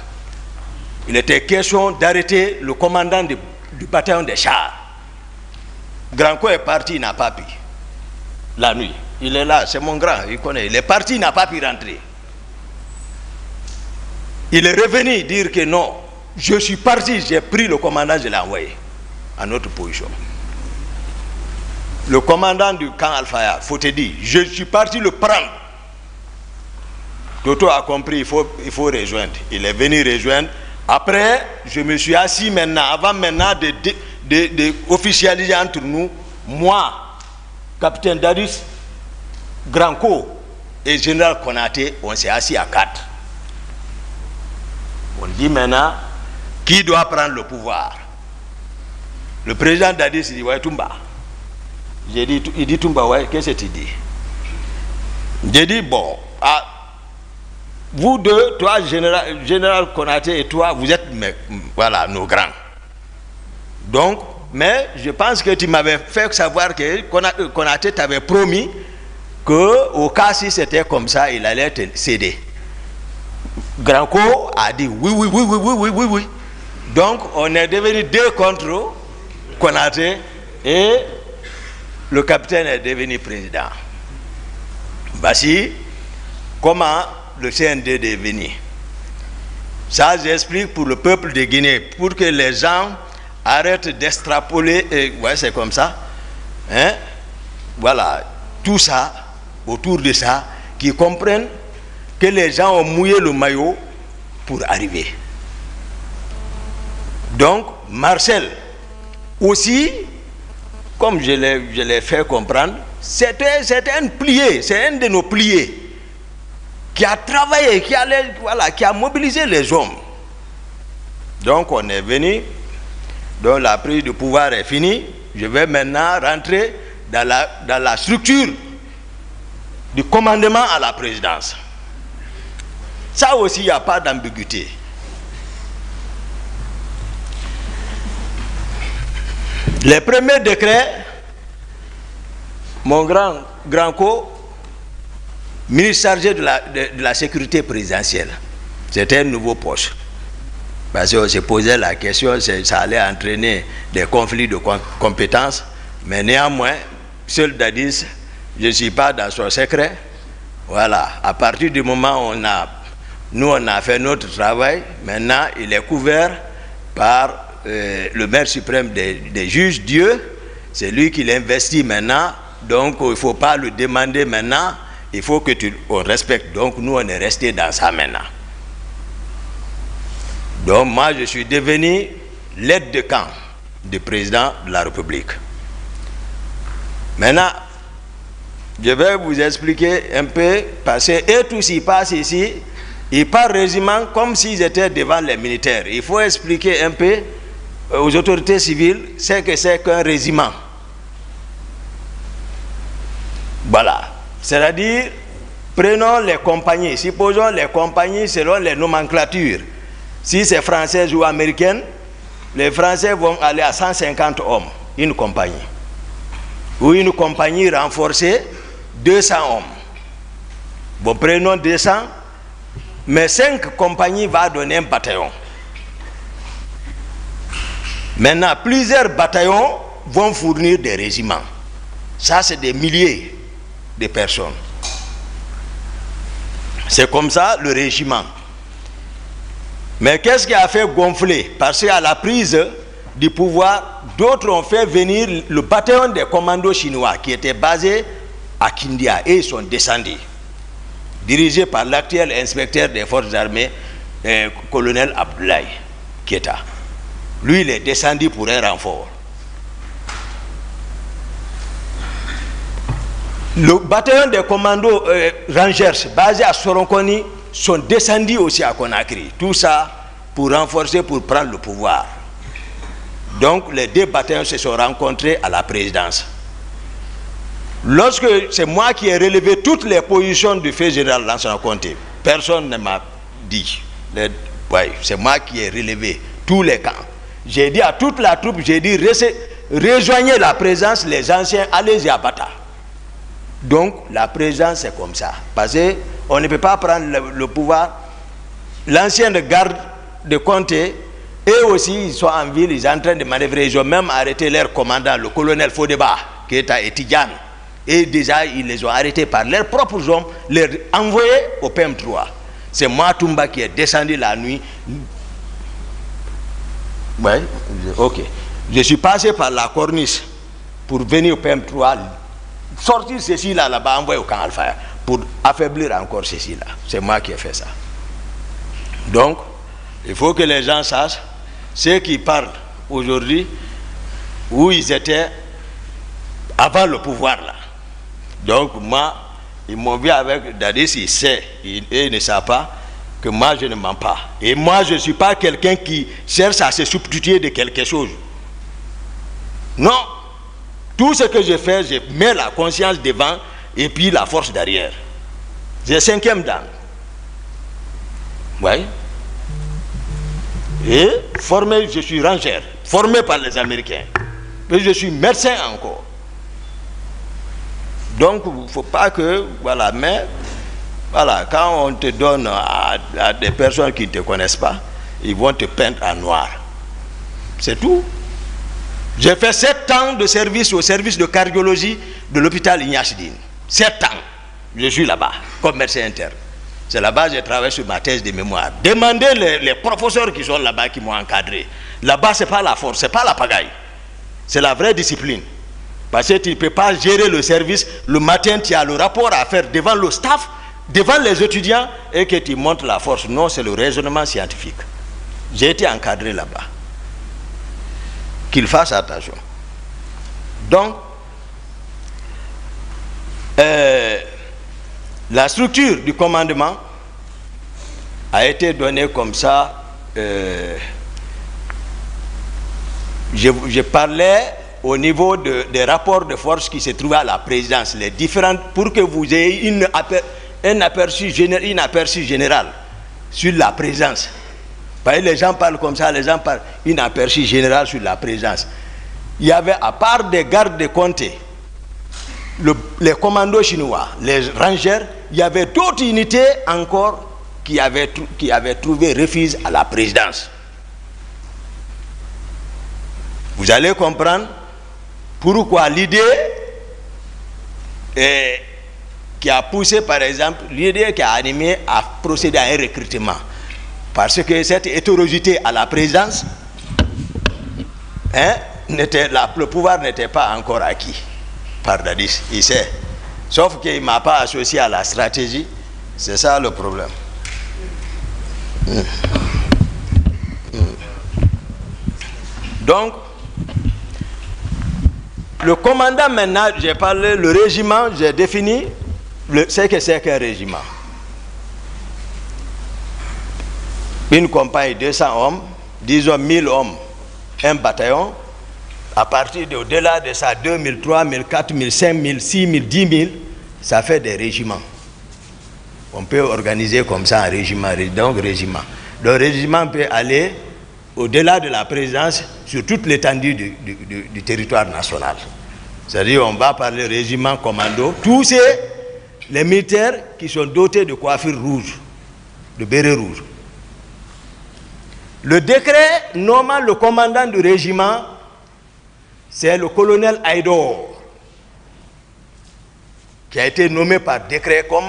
Speaker 2: Il était question d'arrêter le commandant du bataillon des chars. Granco est parti, il n'a pas pu. La nuit. Il est là, c'est mon grand, il connaît. Il est parti, il n'a pas pu rentrer. Il est revenu dire que non, je suis parti, j'ai pris le commandant, je l'ai envoyé à notre position. Le commandant du camp Al-Faya, faut te dire, je suis parti le prendre. Toto a compris, il faut rejoindre. Il est venu rejoindre. Après, je me suis assis maintenant, avant maintenant de officialiser entre nous, moi, capitaine Dadis, Granco et général Konaté, on s'est assis à 4. On dit maintenant, qui doit prendre le pouvoir? Le président Dadis dit, ouais, Toumba. J'ai dit, il dit Toumba, ouais, qu'est-ce que tu dis? J'ai dit, bon, vous deux, toi, général Konaté et toi, vous êtes, voilà, nos grands. Donc, mais je pense que tu m'avais fait savoir que Konaté t'avait promis qu'au cas si c'était comme ça, il allait te céder. Granco a dit oui. Donc, on est devenu 2 contre Konaté et le capitaine est devenu président. Voici comment le CND est devenu. Ça, j'explique pour le peuple de Guinée, pour que les gens arrêtent d'extrapoler, ouais, c'est comme ça, hein? Voilà, tout ça, autour de ça, qui comprennent que les gens ont mouillé le maillot pour arriver. Donc, Marcel, aussi, comme je l'ai fait comprendre, c'était un plié, c'est un de nos pliés qui a travaillé, qui a mobilisé les hommes. Donc on est venu, donc la prise de pouvoir est finie. Je vais maintenant rentrer dans la structure du commandement à la présidence. Ça aussi, il n'y a pas d'ambiguïté. Les premiers décrets, mon grand co, ministre chargé de la sécurité présidentielle, c'était un nouveau poste. Parce qu'on se posait la question, ça allait entraîner des conflits de compétences, mais néanmoins, seul Dadis, je ne suis pas dans son secret. Voilà, à partir du moment où on a fait notre travail, maintenant il est couvert par le maire suprême des juges, Dieu, c'est lui qui l'investit maintenant, donc il ne faut pas le demander maintenant, il faut que on respecte. Donc nous on est resté dans ça maintenant. Donc moi je suis devenu l'aide de camp du président de la République. Maintenant, je vais vous expliquer un peu, parce que eux tous ils passent ici, ils parlent régiment comme s'ils étaient devant les militaires. Il faut expliquer un peu aux autorités civiles ce que c'est qu'un régiment. Voilà. C'est-à-dire, prenons les compagnies. Supposons les compagnies selon les nomenclatures. Si c'est française ou américaine, les Français vont aller à 150 hommes, une compagnie. Ou une compagnie renforcée, 200 hommes. Bon, prenons 200, mais 5 compagnies vont donner un bataillon. Maintenant, plusieurs bataillons vont fournir des régiments. Ça, c'est des milliers de personnes. C'est comme ça le régiment. Mais qu'est-ce qui a fait gonfler? Parce qu'à la prise du pouvoir, d'autres ont fait venir le bataillon des commandos chinois qui était basé à Kindia et ils sont descendus, dirigé par l'actuel inspecteur des forces armées, colonel Abdoulaye Keita. Lui, il est descendu pour un renfort. Le bataillon des commandos Rangers basé à Soronkoni sont descendus aussi à Conakry. Tout ça pour renforcer, pour prendre le pouvoir. Donc les 2 bataillons se sont rencontrés à la présidence. Lorsque c'est moi qui ai relevé toutes les positions du fait général Lansana Conté, personne ne m'a dit. Ouais, c'est moi qui ai relevé tous les camps. J'ai dit à toute la troupe, j'ai dit rejoignez la présidence, les anciens, allez-y à Bata. Donc la présidence c'est comme ça. Parce qu'on ne peut pas prendre le pouvoir. L'ancien de garde de Conté, eux aussi ils sont en ville, ils sont en train de manœuvrer. Ils ont même arrêté leur commandant, le colonel Fodeba, qui est à Etidiane. Et déjà ils les ont arrêtés par leurs propres hommes, les envoyés au PM3. C'est moi Toumba qui est descendu la nuit. Ouais, ok. Je suis passé par la corniche pour venir au PM3, sortir ceci là-bas, envoyer au camp Alpha pour affaiblir encore ceci là. C'est moi qui ai fait ça. Donc, il faut que les gens sachent, ceux qui parlent aujourd'hui, où ils étaient avant le pouvoir là. Donc moi, ils m'ont vu avec Dadis, il sait, il ne sait pas que moi je ne mens pas. Et moi je ne suis pas quelqu'un qui cherche à se substituer de quelque chose. Non. Tout ce que je fais, je mets la conscience devant et puis la force derrière. J'ai 5e dan. Oui. Et formé, je suis rangeur, formé par les Américains. Et je suis médecin encore. Donc, il ne faut pas que, voilà, mais, voilà, quand on te donne à des personnes qui ne te connaissent pas, ils vont te peindre en noir. C'est tout. J'ai fait 7 ans de service au service de cardiologie de l'hôpital Ignace Dine. 7 ans. Je suis là-bas, comme médecin interne. C'est là-bas que j'ai travaillé sur ma thèse de mémoire. Demandez les professeurs qui sont là-bas, qui m'ont encadré. Là-bas, ce n'est pas la force, ce n'est pas la pagaille. C'est la vraie discipline. Parce que tu ne peux pas gérer le service. Le matin, tu as le rapport à faire devant le staff, devant les étudiants, et que tu montres la force. Non, c'est le raisonnement scientifique. J'ai été encadré là-bas. Qu'il fasse attention. Donc, la structure du commandement a été donnée comme ça. Je parlais au niveau des rapports de force qui se trouvaient à la présidence, les différentes, pour que vous ayez un aperçu général sur la présidence. Parce que les gens parlent comme ça, les gens parlent un aperçu général sur la présidence. Il y avait, à part des gardes de comté, les commandos chinois, les rangers, il y avait d'autres unités encore qui avaient trouvé refuge à la présidence. Vous allez comprendre pourquoi l'idée qui a poussé, par exemple, l'idée qui a animé à procéder à un recrutement. Parce que cette hétérogénéité à la présidence, le pouvoir n'était pas encore acquis par Dadis. Il sait. Sauf qu'il ne m'a pas associé à la stratégie. C'est ça le problème. Donc, le commandant maintenant, j'ai parlé, le régiment, j'ai défini ce que c'est qu'un régiment. Une compagnie, 200 hommes, disons 1000 hommes, un bataillon. À partir d'au-delà de ça, 2000, 3000, 4000, 5000, 6000, 10 000, ça fait des régiments. On peut organiser comme ça un régiment, donc régiment. Le régiment peut aller au-delà de la présidence sur toute l'étendue du territoire national. C'est-à-dire on va parler régiment, commando, tous les militaires qui sont dotés de coiffure rouge, de béret rouge. Le décret nommant le commandant du régiment, c'est le colonel Aïdor, qui a été nommé par décret comme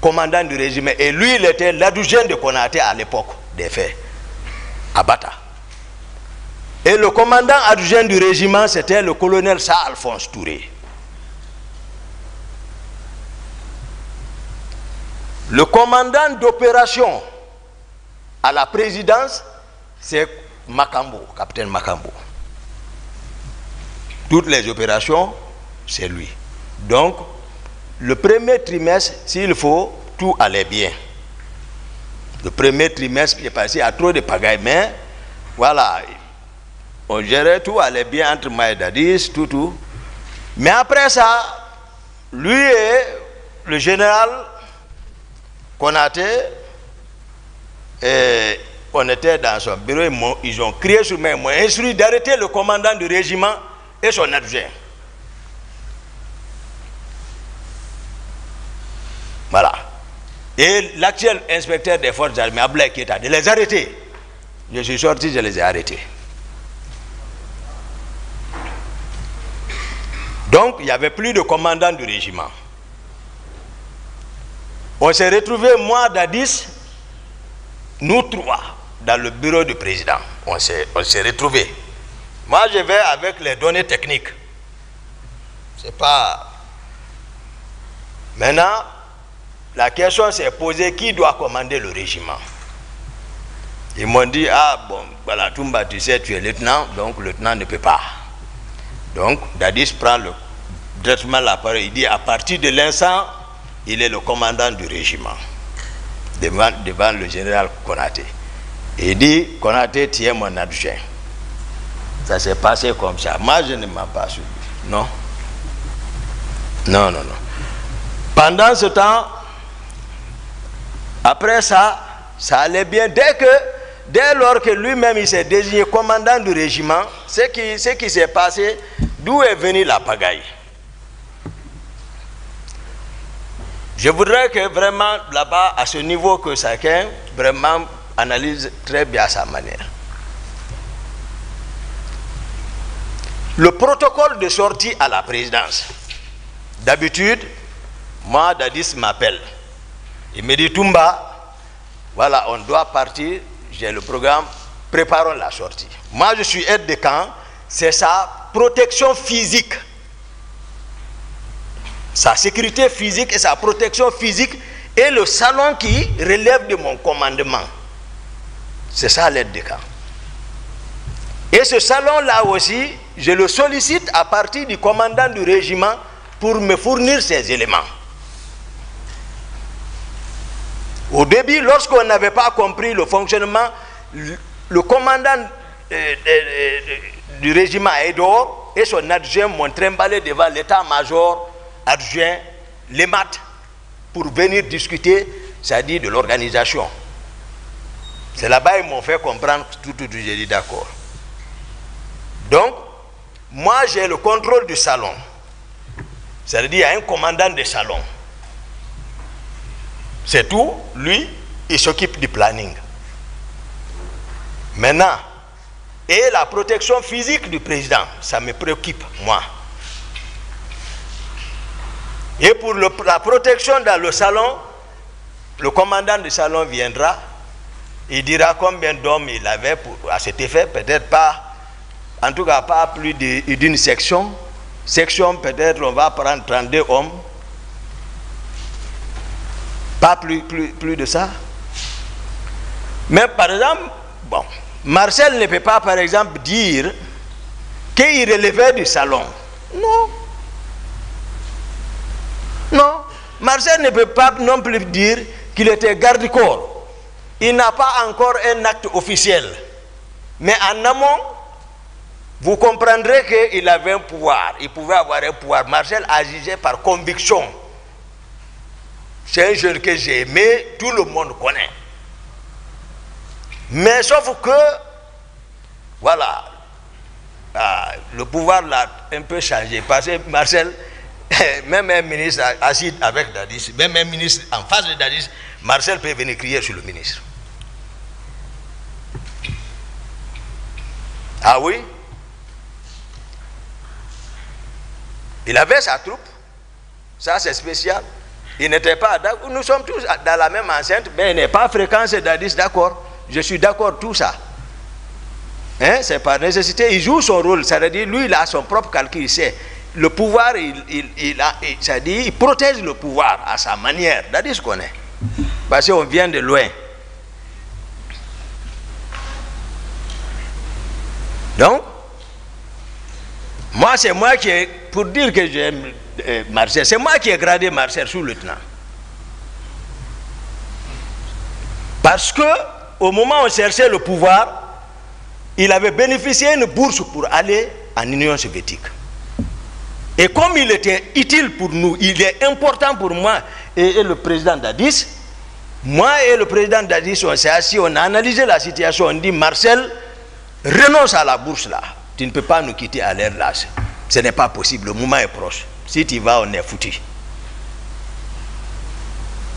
Speaker 2: commandant du régiment. Et lui, il était l'adjudant de Konaté à l'époque des faits, à Bata. Et le commandant adjoint du régiment, c'était le colonel Sa-Alphonse Touré. Le commandant d'opération à la présidence, c'est Makambo, capitaine Makambo. Toutes les opérations, c'est lui. Donc, le premier trimestre, s'il faut, tout allait bien. Le premier trimestre, j'ai passé à trop de pagaille, mais voilà, on gérait, tout allait bien entre Maïdadis, tout. Mais après ça, lui et le général Konaté, et on était dans son bureau, ils ont crié sur moi, ils m'ont instruit d'arrêter le commandant du régiment et son adjoint. Voilà. Et l'actuel inspecteur des forces armées, Ablaï Keita, de les arrêter. Je suis sorti, je les ai arrêtés. Donc, il n'y avait plus de commandant du régiment. On s'est retrouvés, moi, Dadis, nous trois, dans le bureau du président. On s'est retrouvés. Moi, je vais avec les données techniques. C'est pas... Maintenant, la question s'est posée, qui doit commander le régiment? Ils m'ont dit, ah bon, voilà, Toumba, tu sais, tu es lieutenant, donc le lieutenant ne peut pas. Donc, Dadis prend directement la parole. Il dit, à partir de l'instant, il est le commandant du régiment, devant le général Konaté. Il dit, Konaté, tu es mon adjoint. Ça s'est passé comme ça. Moi, je ne m'en pas suivi. Non. Non. Pendant ce temps, après ça, ça allait bien. Dès lors que lui-même il s'est désigné commandant du régiment, ce qui s'est passé, d'où est venue la pagaille? Je voudrais que vraiment là-bas, à ce niveau, que chacun vraiment analyse très bien à sa manière. Le protocole de sortie à la présidence. D'habitude, moi, Dadis m'appelle. Il me dit, Toumba, voilà, on doit partir, j'ai le programme, préparons la sortie. Moi, je suis aide de camp, c'est sa protection physique. Sa sécurité physique et sa protection physique est le salon qui relève de mon commandement. C'est ça l'aide de camp. Et ce salon-là aussi, je le sollicite à partir du commandant du régiment pour me fournir ces éléments. Au début, lorsqu'on n'avait pas compris le fonctionnement, le commandant du régiment Edor et son adjoint m'ont trimballé devant l'état-major adjoint, les maths, pour venir discuter, c'est-à-dire de l'organisation. C'est là-bas qu'ils m'ont fait comprendre tout, j'ai dit d'accord. Donc, moi j'ai le contrôle du salon. C'est-à-dire il y a un commandant de salon. C'est tout, lui, il s'occupe du planning. Maintenant, et la protection physique du président, ça me préoccupe, moi. Et pour la protection dans le salon, le commandant du salon viendra, il dira combien d'hommes il avait à cet effet, peut-être pas, en tout cas pas plus d'une section. Section, peut-être on va prendre 32 hommes. Pas plus de ça. Mais par exemple, bon, Marcel ne peut pas par exemple dire qu'il relevait du salon. Non. Non, Marcel ne peut pas non plus dire qu'il était garde-corps. Il n'a pas encore un acte officiel. Mais en amont, vous comprendrez qu'il avait un pouvoir. Il pouvait avoir un pouvoir. Marcel agissait par conviction. C'est un jeune que j'ai aimé, tout le monde connaît. Mais sauf que, voilà, le pouvoir l'a un peu changé. Parce que Marcel, même un ministre assis avec Dadis, même un ministre en face de Dadis, Marcel peut venir crier sur le ministre. Ah oui? Il avait sa troupe. Ça c'est spécial. Il n'était pas d'accord. Nous sommes tous dans la même enceinte, mais il n'est pas fréquent, c'est Dadis, d'accord. Je suis d'accord, tout ça. Hein? C'est par nécessité. Il joue son rôle. Ça veut dire, lui, il a son propre calcul. Il sait. Le pouvoir, ça dit, il protège le pouvoir à sa manière. Dadis connaît. Parce qu'on vient de loin. Donc, moi, c'est moi qui ai, pour dire que j'aime Marcel, c'est moi qui ai gradé Marcel sous-lieutenant. Parce que, au moment où on cherchait le pouvoir, il avait bénéficié d'une bourse pour aller en Union soviétique. Et comme il était utile pour nous, il est important pour moi et le président Dadis, moi et le président Dadis, on s'est assis, on a analysé la situation, on dit Marcel, renonce à la bourse là. Tu ne peux pas nous quitter à l'air là. Ce n'est pas possible, le moment est proche. Si tu vas, on est foutu.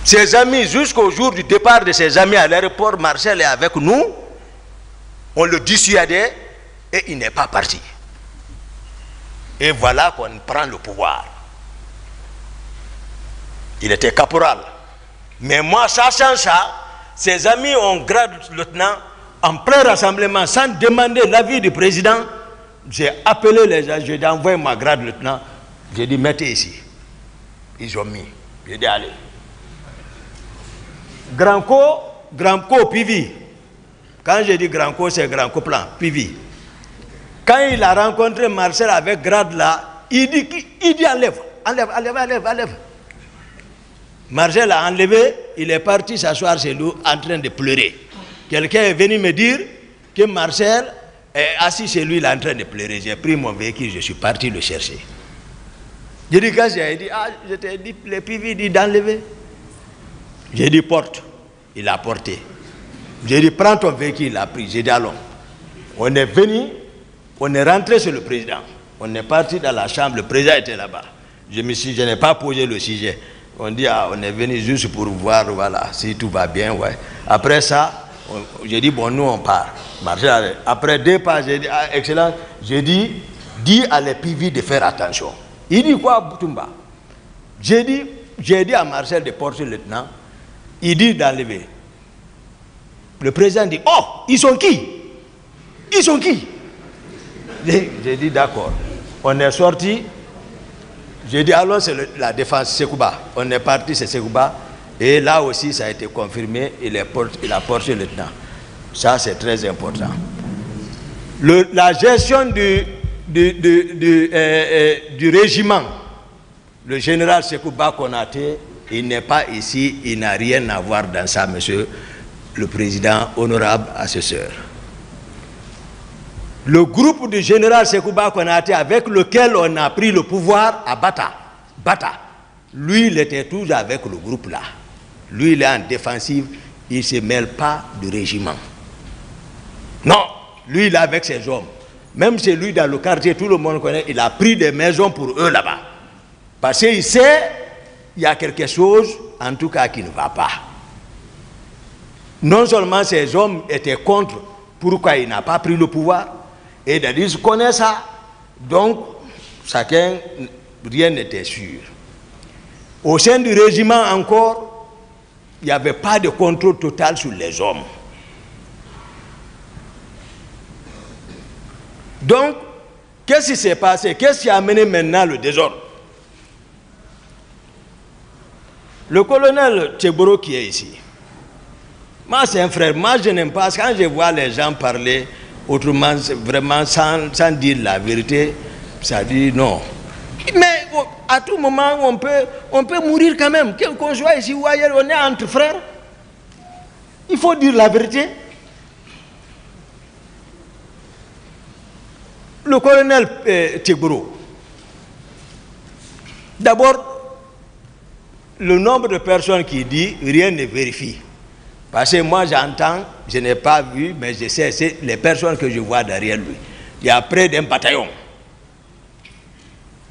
Speaker 2: Ses amis, jusqu'au jour du départ de ses amis à l'aéroport, Marcel est avec nous. On le dissuadait et il n'est pas parti. Et voilà qu'on prend le pouvoir. Il était caporal. Mais moi, sachant ça, ses amis ont grade lieutenant en plein rassemblement, sans demander l'avis du président. J'ai appelé les gens, j'ai envoyé ma grade lieutenant. J'ai dit, mettez ici. Ils ont mis. J'ai dit, allez. Grand Co, Pivi. Quand j'ai dit Grand Co, c'est Grand Co plan, Pivi. Quand il a rencontré Marcel avec grade là, il dit enlève. Marcel a enlevé, il est parti s'asseoir chez lui en train de pleurer. Quelqu'un est venu me dire que Marcel est assis chez lui, il est en train de pleurer. J'ai pris mon véhicule, je suis parti le chercher. J'ai dit, quand j'ai dit, je t'ai dit, le Pivi dit d'enlever. J'ai dit, porte. Il a porté. J'ai dit, prends ton véhicule, il a pris. J'ai dit, allons. On est venu, on est rentré sur le président. On est parti dans la chambre, le président était là-bas. Je n'ai pas posé le sujet. On dit, ah, on est venu juste pour voir, voilà, si tout va bien, ouais. Après ça, j'ai dit, bon, nous on part. Après 2 pas, j'ai dit, ah, excellent, j'ai dit, dis à les PV de faire attention. Il dit quoi, Boutoumba? J'ai dit à Marcel de porter le lieutenant, il dit d'enlever. Le président dit, oh, ils sont qui? Ils sont qui? J'ai dit, d'accord. On est sorti. J'ai dit, alors c'est la défense Sekouba. On est parti, c'est Sekouba. Et là aussi, ça a été confirmé. Il a porté le lieutenant. Ça, c'est très important. La gestion du régiment, le général Sekouba Konaté, il n'est pas ici, il n'a rien à voir dans ça, monsieur le président, honorable assesseur. Le groupe du général Sekouba Konaté, avec lequel on a pris le pouvoir à Bata, lui, il était toujours avec le groupe là. Lui, il est en défensive, il ne se mêle pas du régiment. Non, lui, il est avec ses hommes. Même chez lui, dans le quartier, tout le monde connaît, il a pris des maisons pour eux là-bas. Parce qu'il sait, il y a quelque chose, en tout cas, qui ne va pas. Non seulement ces hommes étaient contre pourquoi il n'a pas pris le pouvoir, et ils connaissent ça, donc chacun, rien n'était sûr. Au sein du régiment encore, il n'y avait pas de contrôle total sur les hommes. Donc, qu'est-ce qui s'est passé? Qu'est-ce qui a amené maintenant le désordre? Le colonel Tcheboro qui est ici, moi c'est un frère, moi je n'aime pas, quand je vois les gens parler autrement, vraiment sans dire la vérité, ça dit non. Mais à tout moment, on peut mourir quand même, qu'on soit ici ou ailleurs, on est entre frères. Il faut dire la vérité. Le colonel Tcheboro, d'abord, le nombre de personnes qui disent rien ne vérifie. Parce que moi j'entends, je n'ai pas vu, mais je sais, c'est les personnes que je vois derrière lui. Il y a près d'un bataillon.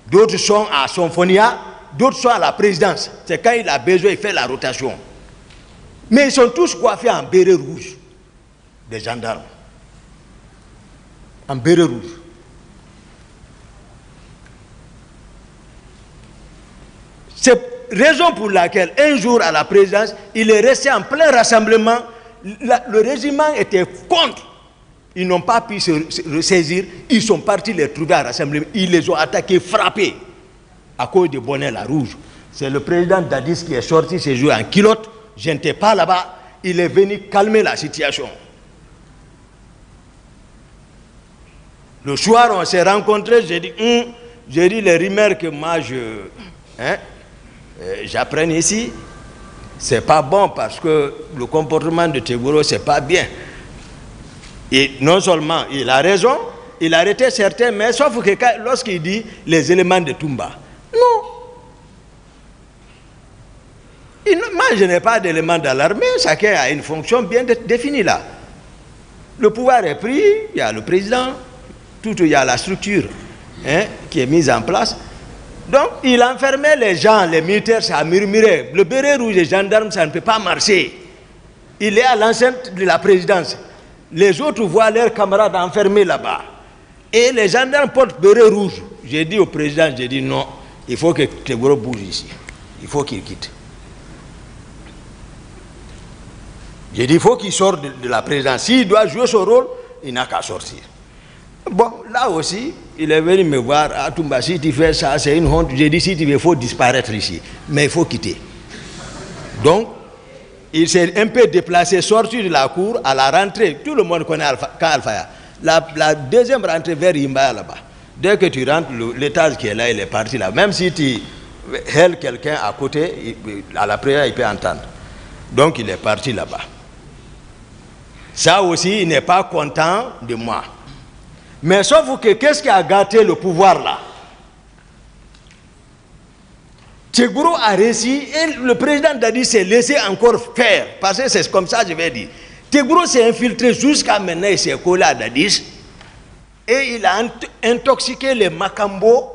Speaker 2: D'autres sont à Sonfonia, d'autres sont à la présidence. C'est quand il a besoin, il fait la rotation. Mais ils sont tous coiffés en béret rouge, des gendarmes. En béret rouge. C'est raison pour laquelle, un jour à la présidence, il est resté en plein rassemblement. Le régiment était contre. Ils n'ont pas pu se saisir. Ils sont partis les trouver à rassemblement. Ils les ont attaqués, frappés, à cause de bonnet la rouge. C'est le président Dadis qui est sorti ce jour en culotte. Je n'étais pas là-bas. Il est venu calmer la situation. Le soir, on s'est rencontrés. J'ai dit les rumeurs que moi j'apprends ici, c'est pas bon parce que le comportement de Tcheboro, c'est pas bien. Et non seulement il a raison, il a arrêté certains, mais sauf que lorsqu'il dit les éléments de Toumba, non. Moi, je n'ai pas d'éléments dans l'armée, chacun a une fonction bien définie là. Le pouvoir est pris, il y a le président, il y a la structure qui est mise en place. Donc, il enfermait les gens, les militaires, ça murmurait. Le béret rouge des gendarmes, ça ne peut pas marcher. Il est à l'enceinte de la présidence. Les autres voient leurs camarades enfermés là-bas. Et les gendarmes portent béret rouge. J'ai dit au président, j'ai dit non, il faut que Tcheboro bouge ici. Il faut qu'il quitte. J'ai dit, il faut qu'il sorte de la présidence. S'il doit jouer son rôle, il n'a qu'à sortir. Bon, là aussi, il est venu me voir, à Toumba, si tu fais ça, c'est une honte. J'ai dit, si tu veux, il faut disparaître ici. Mais il faut quitter. Donc, il s'est un peu déplacé, sorti de la cour, à la rentrée. Tout le monde connaît Alfaya. La deuxième rentrée vers Imbaya là-bas. Dès que tu rentres, l'étage qui est là, il est parti là. Même si tu hèles quelqu'un à côté, à la prière, il peut entendre. Donc, il est parti là-bas. Ça aussi, il n'est pas content de moi. Mais sauf que, qu'est-ce qui a gâté le pouvoir là? Tcheboro a réussi et le président Dadi s'est laissé encore faire. Parce que c'est comme ça, je vais dire. Tegbro s'est infiltré jusqu'à maintenant, il s'est collé à Dadis et il a intoxiqué les Makambo,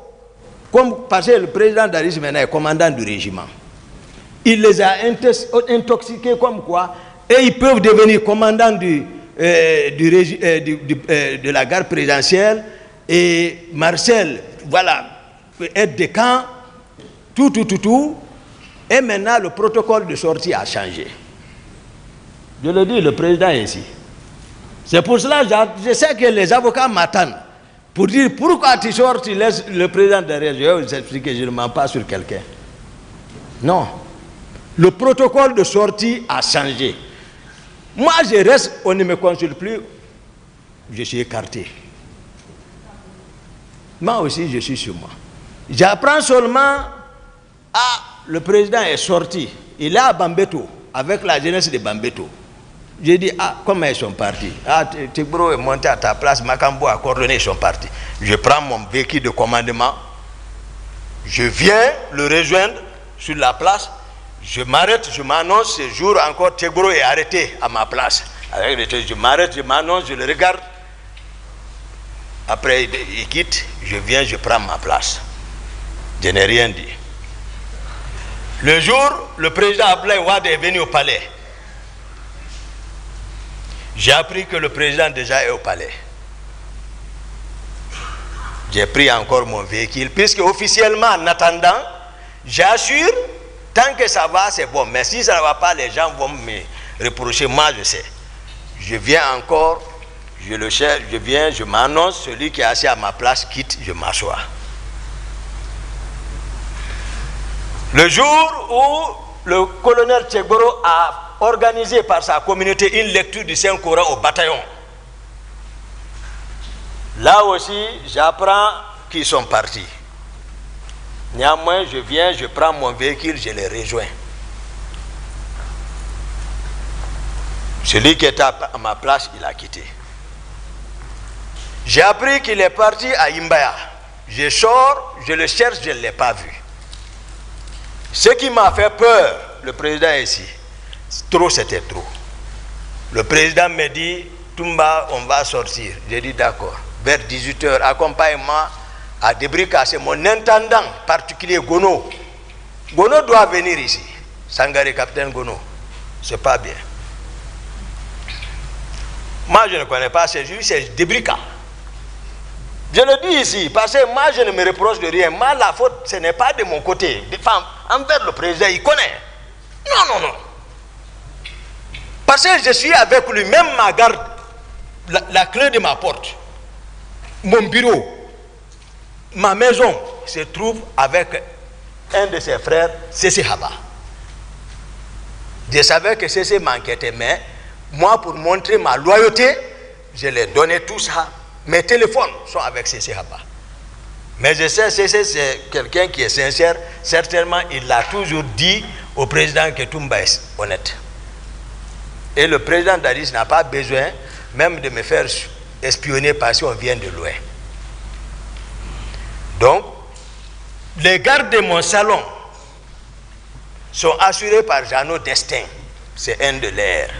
Speaker 2: parce que le président Dadis maintenant est commandant du régiment. Il les a intoxiqués comme quoi, et ils peuvent devenir commandants de la garde présidentielle, et Marcel, voilà, aide de camp, tout. Et maintenant, le protocole de sortie a changé. Je le dis, le président est ici. C'est pour cela que je sais que les avocats m'attendent pour dire pourquoi tu sors, tu laisses le président derrière. Je vais vous expliquer, je ne mens pas sur quelqu'un. Non. Le protocole de sortie a changé. Moi, je reste, on ne me consulte plus, je suis écarté. Moi aussi, je suis sur moi. J'apprends seulement, le président est sorti. Il est à Bambeto, avec la jeunesse de Bambeto. J'ai dit, comment ils sont partis? Tegbro est monté à ta place, Makambo a coordonné, ils sont partis. Je prends mon véhicule de commandement, je viens le rejoindre sur la place, je m'arrête, je m'annonce, ce jour encore, Tegbro est arrêté à ma place. Je m'arrête, je m'annonce, je le regarde. Après, il quitte, je viens, je prends ma place. Je n'ai rien dit. Le jour, le président Abdoulaye Wade est venu au palais. J'ai appris que le président déjà est au palais. J'ai pris encore mon véhicule, puisque officiellement, en attendant, j'assure, tant que ça va, c'est bon. Mais si ça ne va pas, les gens vont me reprocher. Moi, je sais. Je viens encore, je le cherche, je viens, je m'annonce, celui qui est assis à ma place quitte, je m'assois. Le jour où le colonel Tegbro a organisé par sa communauté une lecture du Saint-Coran au bataillon, là aussi, j'apprends qu'ils sont partis. Néanmoins, je viens, je prends mon véhicule, je les rejoins. Celui qui était à ma place, il a quitté. J'ai appris qu'il est parti à Imbaya. Je sors, je le cherche, je ne l'ai pas vu. Ce qui m'a fait peur, le président est ici. Trop, c'était trop. Le président me dit, Toumba, on va sortir. J'ai dit d'accord. Vers 18h, accompagne-moi à Debrika. C'est mon intendant particulier, Gono. Gono doit venir ici. Sangare, capitaine Gono. C'est pas bien. Moi, je ne connais pas ces juifs, c'est Debrika. Je le dis ici, parce que moi, je ne me reproche de rien. Moi, la faute, ce n'est pas de mon côté. Envers le président, il connaît. Non. Parce que je suis avec lui, même ma garde, la clé de ma porte, mon bureau, ma maison se trouve avec un de ses frères, Cécé Haba. Je savais que Cécé m'enquêtait, mais moi, pour montrer ma loyauté, je lui ai donné tout ça. Mes téléphones sont avec Cécé Haba. Mais je sais, Cécé, c'est quelqu'un qui est sincère. Certainement, il l'a toujours dit au président que Toumba est honnête. Et le président Dadis n'a pas besoin même de me faire espionner parce qu'on vient de loin. Donc, les gardes de mon salon sont assurés par Jeannot Destin. C'est un de leurs.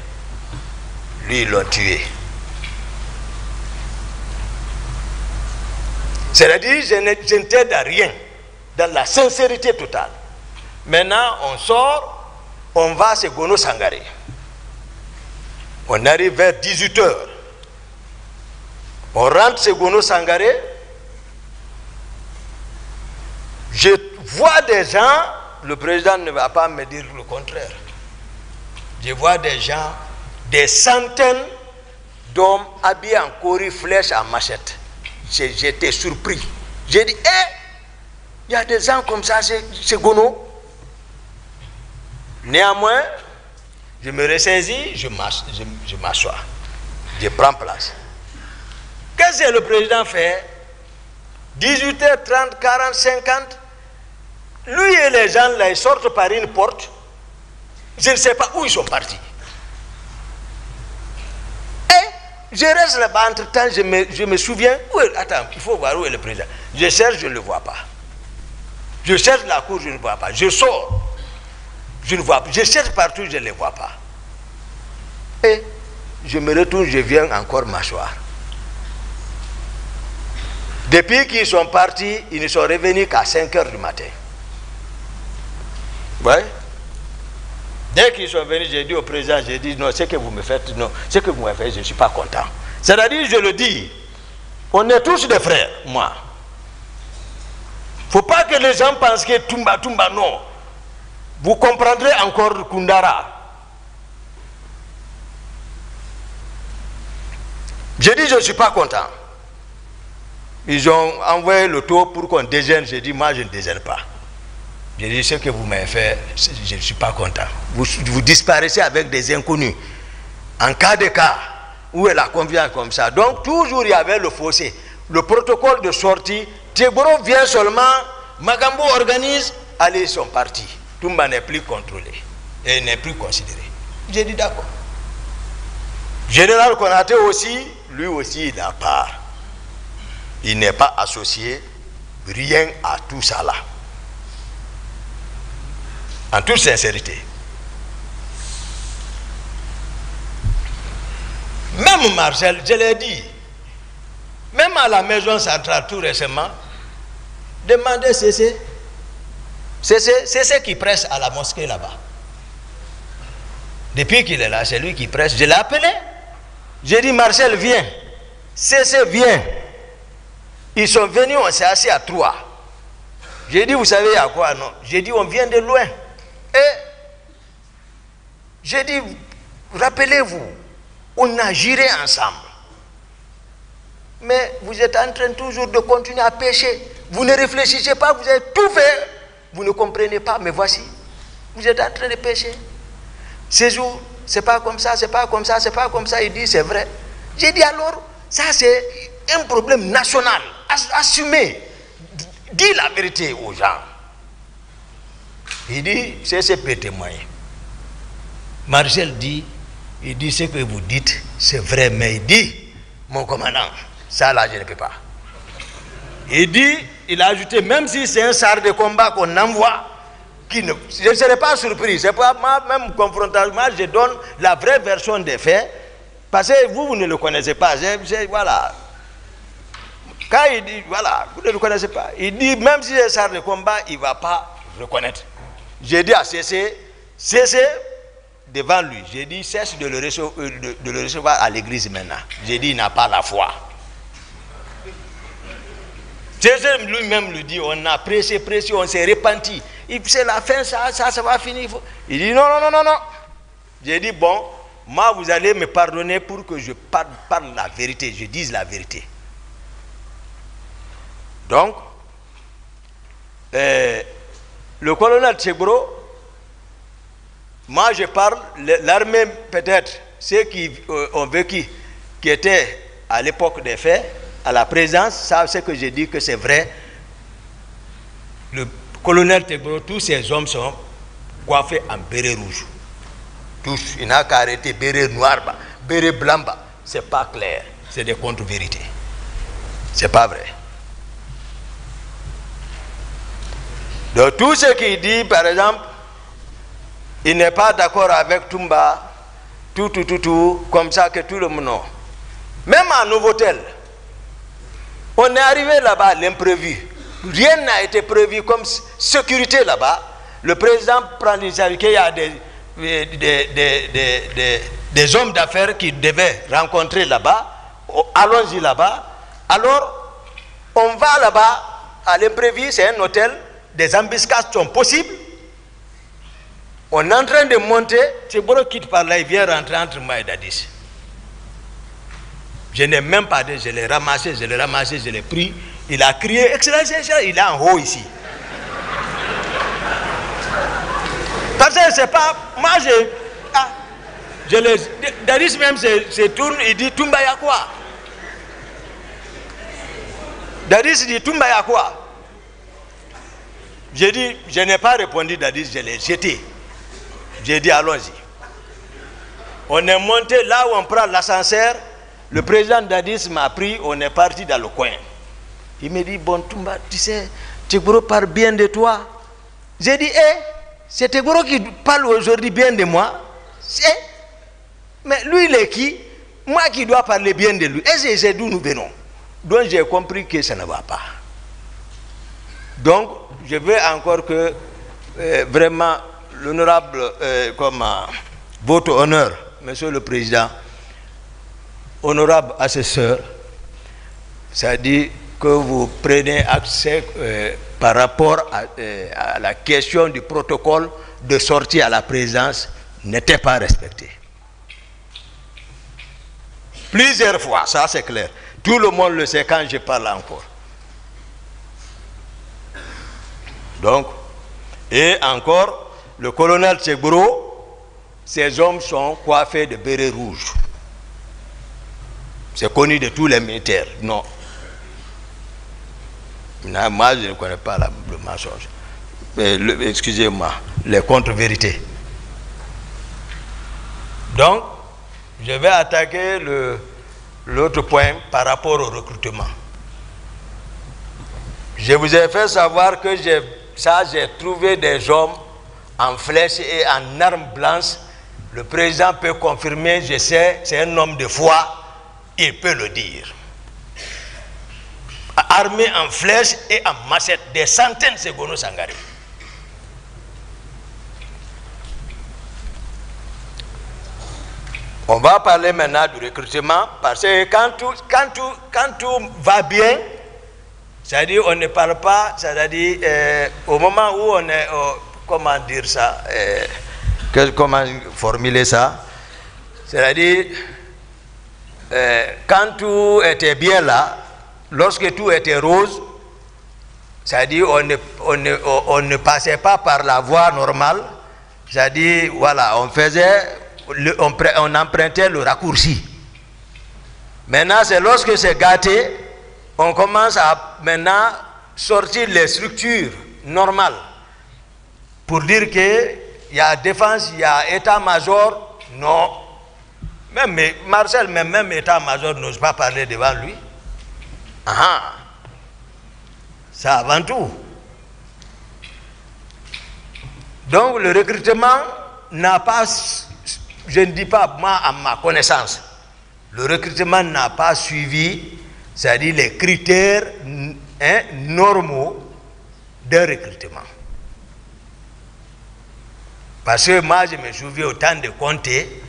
Speaker 2: Lui, ils l'ont tué. C'est-à-dire, je ne t'aide à rien, dans la sincérité totale. Maintenant, on sort, on va à Gono Sangare. On arrive vers 18h. On rentre à Gono Sangare. Je vois des gens, le président ne va pas me dire le contraire. Je vois des gens, des centaines d'hommes habillés en cori, flèches, en machette. J'étais surpris. J'ai dit, il y a des gens comme ça, c'est Gono. Néanmoins, je me ressaisis, je m'assois. Je prends place. Qu'est-ce que le président fait? 18h30, 40, 50. Lui et les gens là, ils sortent par une porte. Je ne sais pas où ils sont partis. Je reste là-bas, entre-temps, je me souviens. Attends, il faut voir où est le président. Je cherche, je ne le vois pas. Je cherche la cour, je ne le vois pas. Je sors, je ne vois pas. Je cherche partout, je ne le vois pas. Et je me retourne, je viens encore m'asseoir. Depuis qu'ils sont partis, ils ne sont revenus qu'à 5 heures du matin. Ouais. Dès qu'ils sont venus, j'ai dit au président, j'ai dit non, ce que vous me faites, non, ce que vous me faites, je ne suis pas content. C'est-à-dire, je le dis, on est tous des frères, moi. Il ne faut pas que les gens pensent que Toumba, non. Vous comprendrez encore Koundara. J'ai dit, je ne suis pas content. Ils ont envoyé le tour pour qu'on déjeune. J'ai dit, moi, je ne déjeune pas. J'ai dit, ce que vous m'avez fait, je ne suis pas content. Vous disparaissez avec des inconnus. En cas de cas, où est la confiance comme ça? Donc, toujours, il y avait le fossé. Le protocole de sortie, Tegboro vient seulement, Magambo organise, allez, ils sont partis. Toumba n'est plus contrôlé et n'est plus considéré. J'ai dit, d'accord. Général Konaté aussi, lui aussi, il a part. Il n'est pas associé rien à tout ça là. En toute sincérité. Même Marcel, je l'ai dit, même à la maison centrale tout récemment, demandez CC. CC qui presse à la mosquée là-bas. Depuis qu'il est là, c'est lui qui presse. Je l'ai appelé. J'ai dit, Marcel, viens. CC, viens. Ils sont venus, on s'est assis à 3. J'ai dit, vous savez à quoi? Non. J'ai dit, on vient de loin. Et j'ai dit, rappelez-vous, on a géré ensemble. Mais vous êtes en train toujours de continuer à pécher. Vous ne réfléchissez pas, vous avez tout fait. Vous ne comprenez pas, mais voici. Vous êtes en train de pécher. Ces jours, c'est pas comme ça, c'est pas comme ça, c'est pas comme ça. Il dit, c'est vrai. J'ai dit alors, ça c'est un problème national. Assumez. Dis la vérité aux gens. Il dit, c'est peut témoigner. Marcel dit, il dit, ce que vous dites, c'est vrai, mais il dit, mon commandant, ça là, je ne peux pas. Il dit, il a ajouté, même si c'est un char de combat qu'on envoie, je ne serai pas surpris. C'est pas même confrontation, je donne la vraie version des faits, parce que vous ne le connaissez pas. Voilà. Quand il dit, voilà, vous ne le connaissez pas. Il dit, même si c'est un char de combat, il ne va pas reconnaître. J'ai dit à CC devant lui, j'ai dit, cesse de le recevoir à l'église maintenant. J'ai dit, il n'a pas la foi. Jésus lui-même lui dit, on a pressé, on s'est repenti. C'est la fin, ça va finir. Il dit, non. J'ai dit, bon, moi, vous allez me pardonner pour que je parle la vérité, je dise la vérité. Donc, le colonel Tegboro, moi je parle, l'armée peut-être, ceux qui ont vécu, qui étaient à l'époque des faits, à la présence, savent ce que je dis que c'est vrai. Le colonel Tegboro, tous ces hommes sont coiffés en béret rouge. Tous, il n'a qu'à arrêter béret noir, béret blanc, c'est pas clair, c'est des contre-vérités. C'est pas vrai. Donc tout ce qu'il dit, par exemple, il n'est pas d'accord avec Toumba, tout, comme ça que tout le monde. Non. Même à Novotel, on est arrivé là-bas à l'imprévu. Rien n'a été prévu comme sécurité là-bas. Le président prend l'initiative qu'il y a des hommes d'affaires qui devaient rencontrer là-bas. Allons-y là-bas. Alors, on va là-bas à l'imprévu, c'est un hôtel. Des embuscades sont possibles. On est en train de monter. Tegboro quitte par là, il vient rentrer entre moi et Dadis. Je n'ai même pas dit, je l'ai ramassé, je l'ai pris. Il a crié, Excellence, il est en haut ici. Parce que c'est pas. Moi, Dadis même se tourne, il dit Toumba y'a quoi? Dadis dit Toumba y'a quoi? J'ai dit, je n'ai pas répondu, Dadis, je l'ai jeté. J'ai dit, allons-y. On est monté là où on prend l'ascenseur. Le président Dadis m'a pris, on est parti dans le coin. Il me dit, bon, Toumba, tu sais, Tegboro parle bien de toi. J'ai dit, c'est Tegboro qui parle aujourd'hui bien de moi. Mais lui, il est qui? moi qui dois parler bien de lui, et c'est d'où nous venons. Donc j'ai compris que ça ne va pas. Donc je veux encore que vraiment l'honorable, votre honneur, Monsieur le Président, honorable assesseur, c'est-à-dire que vous prenez accès par rapport à la question du protocole de sortie à la présidence n'était pas respecté. Plusieurs fois, ça c'est clair. Tout le monde le sait quand je parle encore. Donc, et encore, le colonel Tchegbro, ces hommes sont coiffés de bérets rouges. C'est connu de tous les militaires. Non. Non, moi, je ne connais pas le mensonge. Excusez-moi, les contre-vérités. Donc, je vais attaquer l'autre point par rapport au recrutement. Je vous ai fait savoir que j'ai trouvé des hommes en flèche et en armes blanches. Le président peut confirmer, je sais, c'est un homme de foi, il peut le dire. Armés en flèche et en machette, des centaines de Ségono Sangaré. On va parler maintenant du recrutement parce que quand tout va bien, c'est-à-dire on ne parle pas, c'est-à-dire au moment où on est, comment dire ça, comment formuler ça, c'est-à-dire quand tout était bien là, lorsque tout était rose, c'est-à-dire on ne passait pas par la voie normale, c'est-à-dire voilà, on empruntait le raccourci. Maintenant, c'est lorsque c'est gâté, on commence à maintenant sortir les structures normales pour dire qu'il y a défense, il y a état-major. Non. Même Marcel, même état-major n'ose pas parler devant lui. Ah, ça avant tout. Donc le recrutement n'a pas, je ne dis pas moi à ma connaissance, le recrutement n'a pas suivi, c'est-à-dire les critères normaux de recrutement. Parce que moi je me souviens au temps de Comté,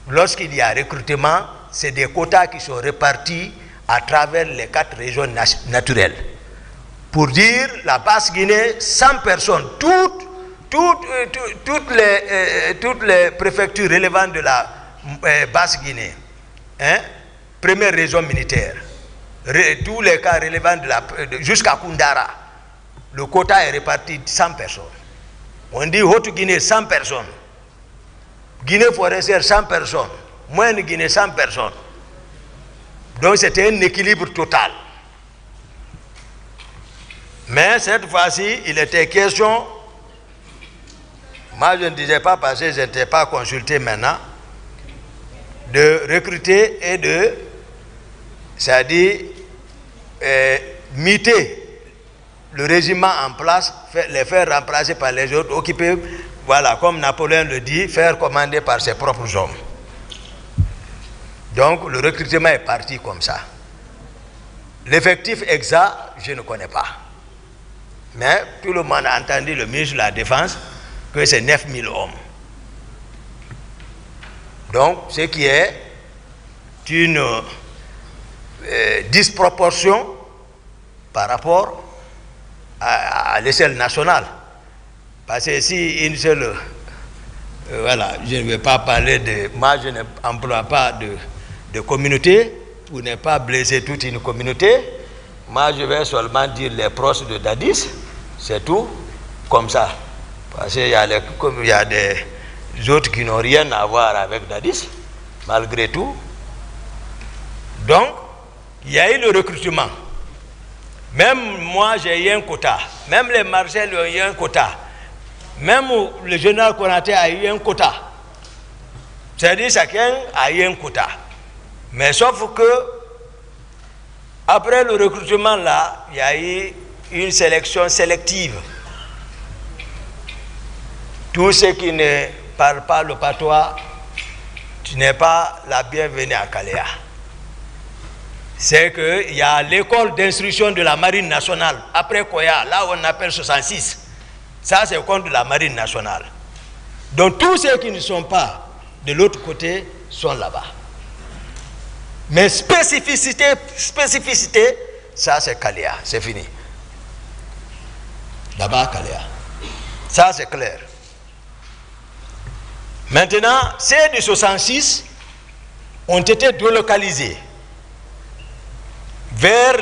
Speaker 2: lorsqu'il y a recrutement, c'est des quotas qui sont répartis à travers les 4 régions naturelles. Pour dire, la Basse-Guinée, 100 personnes, toutes les préfectures relevantes de la Basse-Guinée, première région militaire, tous les cas relevant jusqu'à Koundara, le quota est réparti de 100 personnes. On dit Haute-Guinée, 100 personnes. Guinée forestière, 100 personnes. Moyenne Guinée, 100 personnes. Donc c'était un équilibre total. Mais cette fois-ci, il était question, moi je ne disais pas parce que je n'étais pas consulté maintenant, de recruter et de, c'est-à-dire, muter le régiment en place, les faire remplacer par les autres, occuper, voilà, comme Napoléon le dit, faire commander par ses propres hommes. Donc le recrutement est parti comme ça. L'effectif exact, je ne connais pas. Mais tout le monde a entendu le ministre de la Défense que c'est 9000 hommes. Donc ce qui est une disproportion par rapport à l'échelle nationale. Parce que si une seule, voilà, je ne vais pas parler de, moi je n'emploie pas de communauté pour ne pas blesser toute une communauté. Moi je vais seulement dire les proches de Dadis, c'est tout, comme ça. Parce qu'il y a des autres qui n'ont rien à voir avec Dadis, malgré tout. Donc, il y a eu le recrutement. Même moi, j'ai eu un quota. Même les Marcel ont eu un quota. Même le général Konaté a eu un quota. C'est-à-dire chacun a eu un quota. Mais sauf que, après le recrutement là, il y a eu une sélection sélective. Tous ceux qui ne parlent pas le patois
Speaker 3: tu n'es pas la bienvenue à Kaléa. C'est qu'il y a l'école d'instruction de la Marine nationale, après Koya, là où on appelle 66. Ça, c'est le compte de la Marine nationale. Donc, tous ceux qui ne sont pas de l'autre côté sont là-bas. Mais spécificité, ça, c'est Kaléa, c'est fini. Là-bas, Kaléa. Ça, c'est clair. Maintenant, ceux de 66 ont été délocalisés vers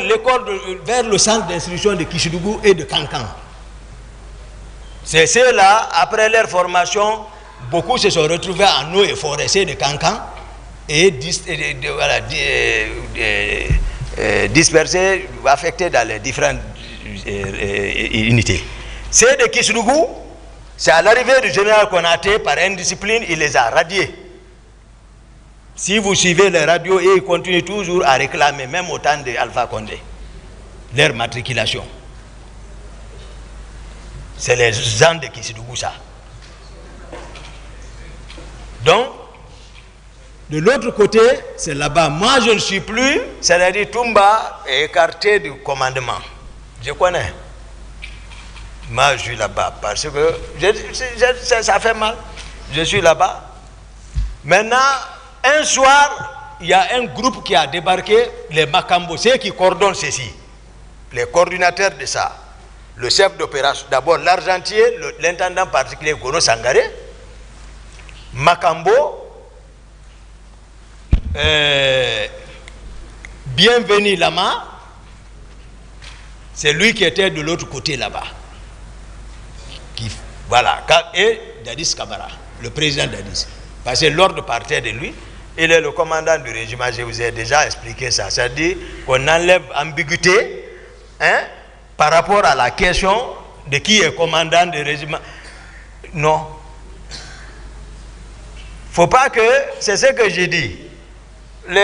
Speaker 3: le centre d'instruction de Kishidougou et de Kankan. C'est ceux-là, après leur formation, beaucoup se sont retrouvés en eau et forêt de Kankan et dispersés, affectés dans les différentes unités. Ceux de Kishidougou, c'est à l'arrivée du général Konaté, par indiscipline, il les a radiés. Si vous suivez les radios, et ils continuent toujours à réclamer, même au temps d'Alpha Condé, leur matriculation. C'est les gens de Kishidougou, ça. Donc, de l'autre côté, c'est là-bas. Moi, je ne suis plus, c'est-à-dire Toumba est écarté du commandement. Je connais. Moi, je suis là-bas parce que ça fait mal. Je suis là-bas. Maintenant, un soir, il y a un groupe qui a débarqué, les Makambo, ceux qui coordonnent ceci, les coordinateurs de ça, le chef d'opération, d'abord l'argentier, l'intendant particulier Gono Sangaré, Makambo, Bienvenu Lama, c'est lui qui était de l'autre côté là-bas. Voilà, et Dadis Kamara, le président Dadis. Parce que l'ordre partait de lui. Il est le commandant du régiment, je vous ai déjà expliqué ça. C'est-à-dire qu'on enlève ambiguïté par rapport à la question de qui est commandant du régiment. Non. Il ne faut pas que, c'est ce que j'ai dit, le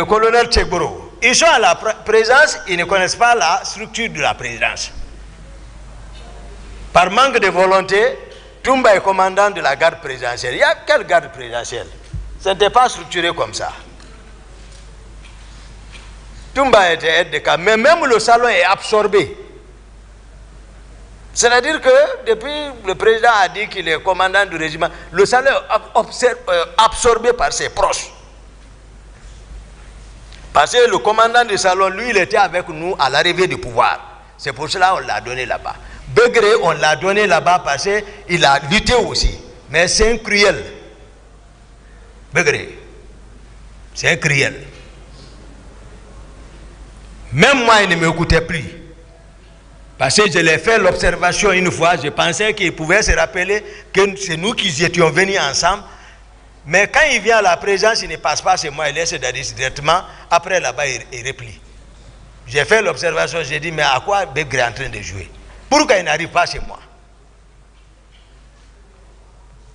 Speaker 3: colonel Tchegboro, ils sont à la présidence, ils ne connaissent pas la structure de la présidence. Par manque de volonté, Toumba est commandant de la garde présidentielle. Il y a quelle garde présidentielle? Ça n'était pas structuré comme ça. Toumba était aide de camp, mais même le salon est absorbé. C'est-à-dire que depuis le président a dit qu'il est commandant du régiment, le salon est absorbé par ses proches. Parce que le commandant du salon, lui, il était avec nous à l'arrivée du pouvoir. C'est pour cela qu'on l'a donné là-bas. Begré, on l'a donné là-bas parce qu'il a lutté aussi. Mais c'est un cruel. Begré. C'est un cruel. Même moi, il ne m'écoutait plus. Parce que je l'ai fait l'observation une fois, je pensais qu'il pouvait se rappeler que c'est nous qui étions venus ensemble. Mais quand il vient à la présence, il ne passe pas chez moi, il laisse Dadis directement. Après là-bas, il replie. J'ai fait l'observation, j'ai dit, mais à quoi Begré est en train de jouer? Pourquoi il n'arrive pas chez moi?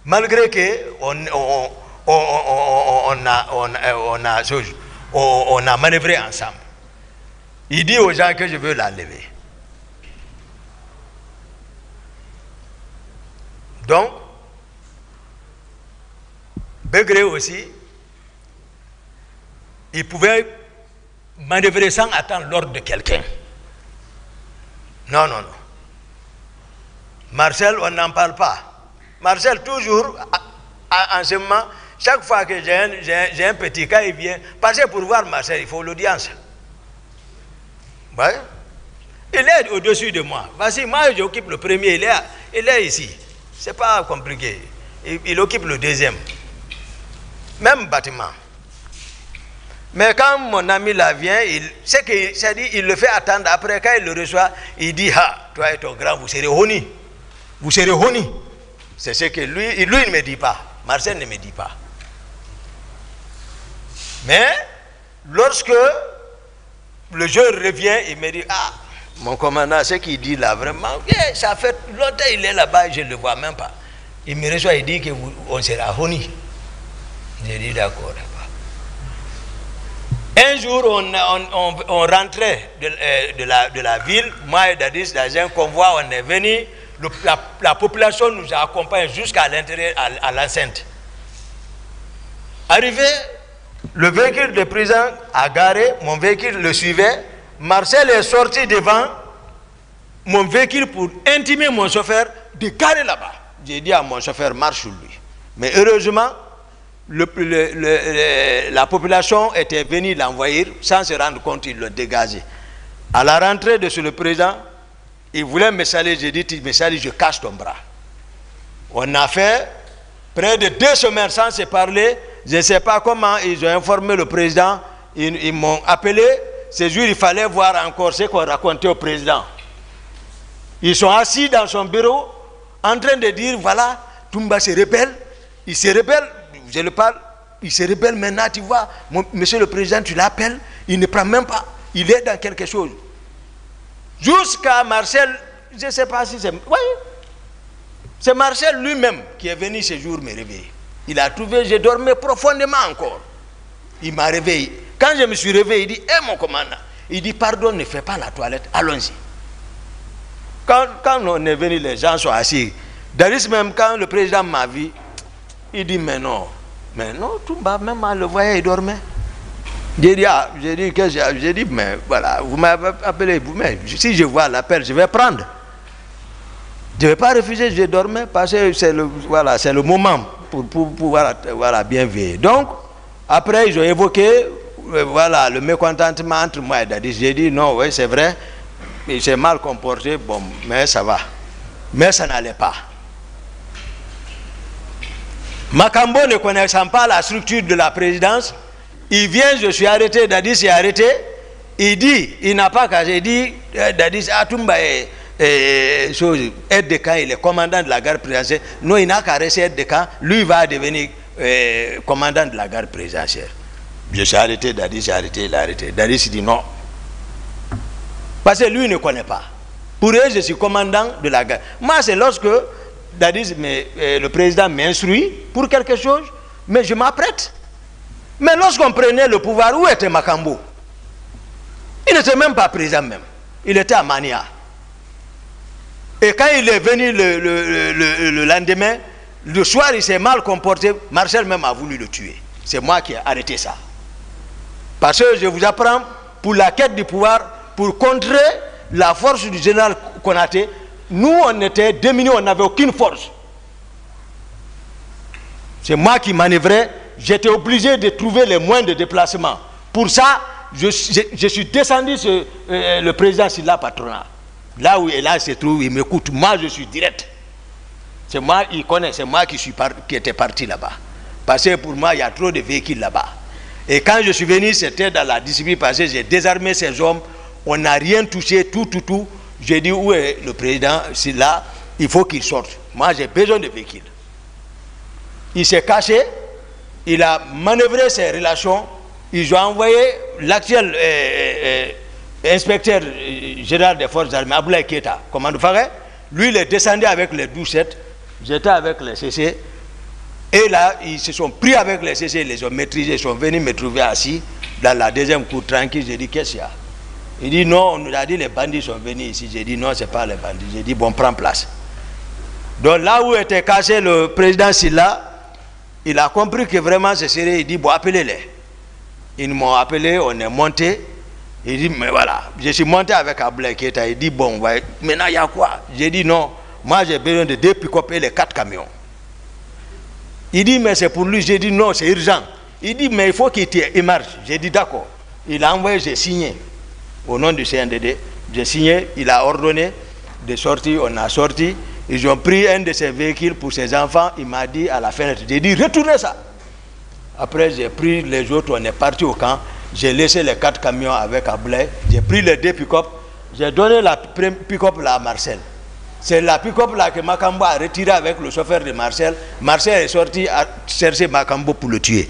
Speaker 3: Malgré qu'on a manœuvré ensemble. Il dit aux gens que je veux l'enlever. Donc, Begré aussi, il pouvait manœuvrer sans attendre l'ordre de quelqu'un. Non, non, non. Marcel, on n'en parle pas. Marcel, toujours, en ce moment, chaque fois que j'ai un petit cas, il vient. Parce que pour voir Marcel, il faut l'audience. Ouais. Il est au-dessus de moi. Voici, moi, j'occupe le premier, il est ici. Ce n'est pas compliqué. Il occupe le deuxième. Même bâtiment. Mais quand mon ami là vient, il le fait attendre. Après, quand il le reçoit, il dit, ah, toi et ton grand, vous serez honni. Vous serez honni. C'est ce que lui il ne me dit pas. Marcel ne me dit pas. Mais, lorsque le jour revient, il me dit, ah, mon commandant, ce qu'il dit là, vraiment, yeah, ça fait longtemps qu'il est là-bas, je ne le vois même pas. Il me reçoit, il dit qu'on sera honni. J'ai dit d'accord. Un jour, on rentrait de la ville, moi et Dadis, dans un convoi, on est venu, la population nous a accompagnés jusqu'à l'intérieur, à l'enceinte. Arrivé, le véhicule de prison a garé, mon véhicule le suivait. Marcel est sorti devant mon véhicule pour intimer mon chauffeur de garer là-bas. J'ai dit à mon chauffeur, marche sur lui. Mais heureusement, la population était venue l'envoyer sans se rendre compte, ils l'ont dégagé. À la rentrée de le président, il voulait me saluer, j'ai dit, tu me salues, je cache ton bras. On a fait près de 2 semaines sans se parler. Je ne sais pas comment ils ont informé le président. Ils m'ont appelé. Ce jour, il fallait voir encore ce qu'on racontait au président. Ils sont assis dans son bureau en train de dire, voilà, Toumba se rebelle. Il se rebelle, je le parle, il se rebelle maintenant, tu vois. Monsieur le président, tu l'appelles, il ne prend même pas. Il est dans quelque chose. Jusqu'à Marcel, je ne sais pas si c'est... Oui, c'est Marcel lui-même qui est venu ce jour me réveiller. Il a trouvé, je dormais profondément encore. Il m'a réveillé. Quand je me suis réveillé, il dit, hé mon commandant, il dit, pardon, ne fais pas la toilette, allons-y. Quand on est venu, les gens sont assis. Daris même, quand le président m'a vu, il dit, mais non, Toumba, même à le voyer, il dormait. J'ai dit, mais voilà, vous m'avez appelé, mais si je vois l'appel, je vais prendre. Je ne vais pas refuser, je dormais parce que c'est le moment pour pouvoir bien veiller. Donc, après, ils ont évoqué le mécontentement entre moi et Dadis. J'ai dit, non, oui, c'est vrai, il s'est mal comporté, bon, mais ça va. Mais ça n'allait pas. Makambo, ne connaissant pas la structure de la présidence, il vient, je suis arrêté, Dadis est arrêté, il dit, il n'a pas qu'à, j'ai dit, Dadis, Toumba est aide de camp, il est commandant de la garde présidentielle. Non, il n'a qu'à rester aide de camp, lui va devenir commandant de la garde présidentielle. Je suis arrêté, Dadis est arrêté, il est arrêté. Dadis dit non. Parce que lui il ne connaît pas. Pour eux, je suis commandant de la garde. Moi, c'est lorsque Dadis, le président m'instruit pour quelque chose, mais je m'apprête. Mais lorsqu'on prenait le pouvoir, où était Makambo? Il n'était même pas président même. Il était à Mania. Et quand il est venu le lendemain, le soir, il s'est mal comporté. Marcel même a voulu le tuer. C'est moi qui ai arrêté ça. Parce que je vous apprends, pour la quête du pouvoir, pour contrer la force du général Konaté, nous, on était démunis, on n'avait aucune force. C'est moi qui manœuvrais. J'étais obligé de trouver les moyens de déplacement. Pour ça, je suis descendu sur le président Silla Patronat. Là où il se trouve, il m'écoute. Moi, je suis direct. C'est moi, il connaît, c'est moi qui étais parti là-bas. Parce que pour moi, il y a trop de véhicules là-bas. Et quand je suis venu, c'était dans la discipline parce que j'ai désarmé ces hommes. On n'a rien touché, tout. J'ai dit, où est le président? C'est là, il faut qu'il sorte. Moi, j'ai besoin de véhicules. Il s'est caché, il a manœuvré ses relations. Ils ont envoyé l'actuel inspecteur général des forces armées, Aboulaye Keita, commandant Faré. Lui, il est descendu avec les 12-7. J'étais avec les CC. Et là, ils se sont pris avec les CC, ils les ont maîtrisés. Ils sont venus me trouver assis dans la deuxième cour tranquille. J'ai dit, qu'est-ce qu'il y a? Il dit, non, on nous a dit les bandits sont venus ici. J'ai dit, non, ce n'est pas les bandits. J'ai dit, bon, prends place. Donc là où était caché le président Silla, il a compris que vraiment ce serait, il dit, bon, appelez-les. Ils m'ont appelé, on est monté. Il dit, mais voilà, je suis monté avec Aboulaye Keita. Il dit, bon, ouais, maintenant il y a quoi? J'ai dit, non, moi j'ai besoin de 2 pick-up et les 4 camions. Il dit, mais c'est pour lui. J'ai dit, non, c'est urgent. Il dit, mais il faut qu'il émerge. J'ai dit, d'accord. Il a envoyé, j'ai signé. Au nom du CNDD, j'ai signé, il a ordonné de sortir, on a sorti. Ils ont pris un de ses véhicules pour ses enfants. Il m'a dit à la fenêtre, j'ai dit, retournez ça. Après, j'ai pris les autres, on est parti au camp. J'ai laissé les 4 camions avec Aboulaye. J'ai pris les 2 pick-up. J'ai donné la pick-up là à Marcel. C'est la pick-up là que Makambo a retiré avec le chauffeur de Marcel. Marcel est sorti à chercher Makambo pour le tuer.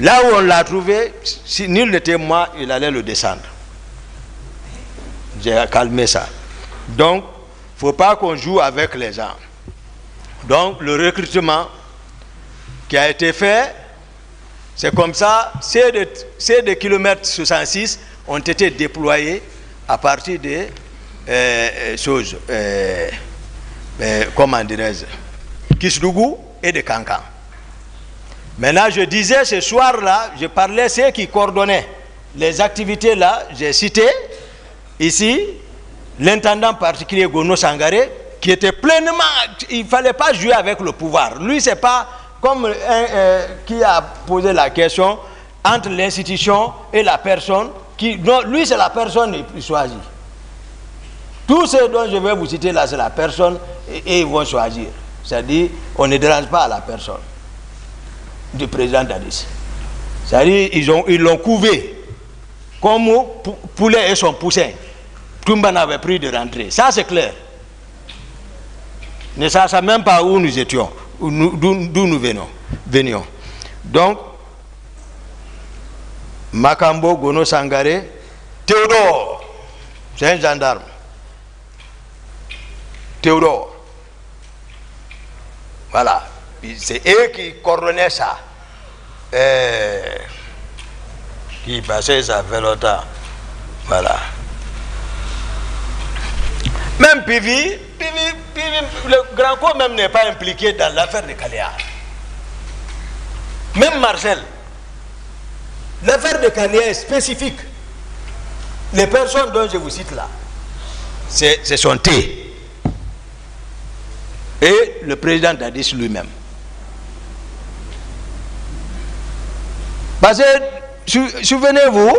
Speaker 3: Là où on l'a trouvé, si nul n'était moi, il allait le descendre. J'ai calmé ça. Donc, il ne faut pas qu'on joue avec les gens. Donc, le recrutement qui a été fait, c'est comme ça, ces de kilomètres 66 ont été déployés à partir des choses, comment dirais-je, Kisdougou et de Kankan. Maintenant, je disais ce soir-là, je parlais ceux qui coordonnaient les activités là, j'ai cité ici l'intendant particulier Gono Sangaré, qui était pleinement, il ne fallait pas jouer avec le pouvoir. Lui, c'est pas comme qui a posé la question entre l'institution et la personne. Non, lui, c'est la personne qui choisit. Tout ce dont je vais vous citer là, c'est la personne et ils vont choisir. C'est-à-dire, on ne dérange pas à la personne du président Dadis. C'est-à-dire, ils l'ont couvé comme poulet et son poussin. Toumba n'avait pris de rentrée. Ça, c'est clair. Ne sachant même pas où nous étions, d'où nous venions. Donc, Makambo Gono Sangaré, Théodore, c'est un gendarme. Théodore. Voilà. C'est eux qui coordonnaient ça. Qui passaient, ça fait longtemps. Voilà. Même Pivi, le grand corps même n'est pas impliqué dans l'affaire de Kaléa. Même Marcel. L'affaire de Kaléa est spécifique. Les personnes dont je vous cite là, c'est son thé. Et le président Dadis lui-même. Parce que, souvenez-vous,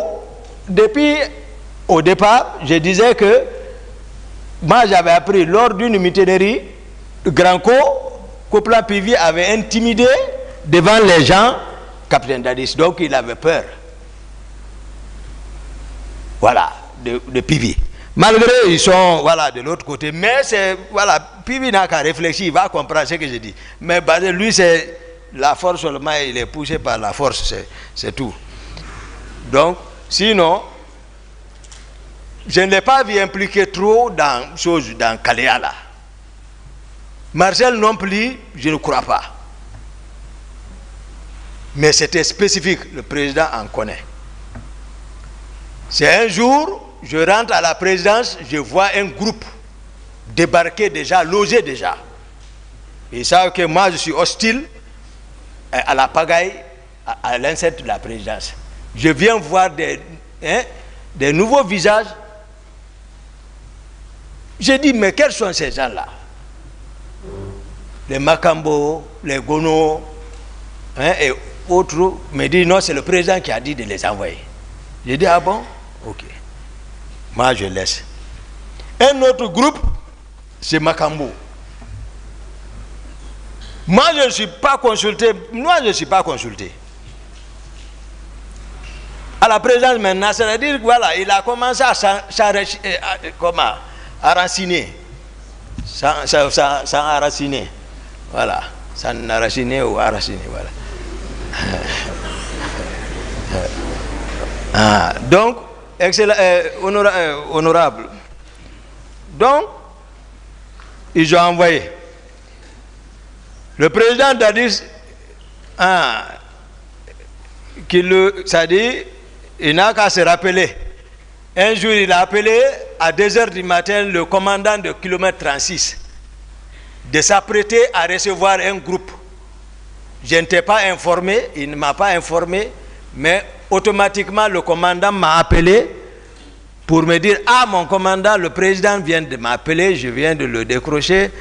Speaker 3: depuis au départ, je disais que moi j'avais appris lors d'une mutinerie, Granco, Copla Pivi avait intimidé devant les gens capitaine Dadis, donc il avait peur. Voilà, de Pivi. Malgré ils sont voilà, de l'autre côté, mais c'est voilà, Pivi n'a qu'à réfléchir, il va comprendre ce que je dis. Mais lui, c'est la force seulement, il est poussé par la force, c'est tout. Donc, sinon, je ne l'ai pas vu impliquer trop dans Kaléa là. Marcel non plus, je ne crois pas. Mais c'était spécifique, le président en connaît. C'est un jour, je rentre à la présidence, je vois un groupe débarquer déjà, loger déjà. Ils savent que moi je suis hostile à la pagaille, à l'insecte de la présidence. Je viens voir des nouveaux visages. J'ai dit, mais quels sont ces gens-là? Les Makambo, les Gono, et autres, me disent, non, c'est le président qui a dit de les envoyer. J'ai dit, ah bon? Ok. Moi, je laisse. Un autre groupe, c'est Makambo. Moi, je ne suis pas consulté. Moi, je ne suis pas consulté. À la présidence maintenant, c'est-à-dire, voilà, il a commencé à enraciner. Sans enraciner. Voilà. Sans enraciner ou enraciner, voilà. Donc, excellent, honorable. Donc, ils ont envoyé. Le président Dadis, c'est-à-dire, il n'a qu'à se rappeler. Un jour, il a appelé à 2 h du matin le commandant de kilomètre 36 de s'apprêter à recevoir un groupe. Je n'étais pas informé, il ne m'a pas informé, mais automatiquement le commandant m'a appelé pour me dire, ah mon commandant, le président vient de m'appeler, je viens de le décrocher,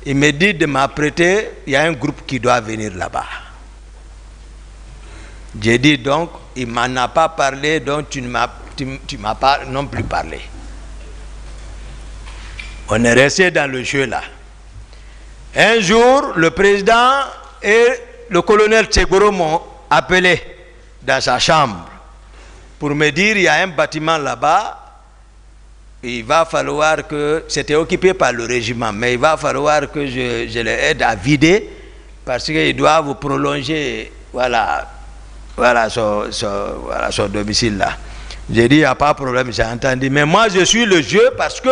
Speaker 3: il me dit de m'apprêter, il y a un groupe qui doit venir là-bas. J'ai dit donc, il ne m'en a pas parlé, donc tu ne m'as pas non plus parlé. On est resté dans le jeu là. Un jour, le président et le colonel Tsegoro m'ont appelé dans sa chambre pour me dire, il y a un bâtiment là-bas, il va falloir que, c'était occupé par le régiment, mais il va falloir que je les aide à vider parce qu'ils doivent prolonger, voilà son domicile là. J'ai dit, il n'y a pas de problème, j'ai entendu. Mais moi, je suis le jeu parce que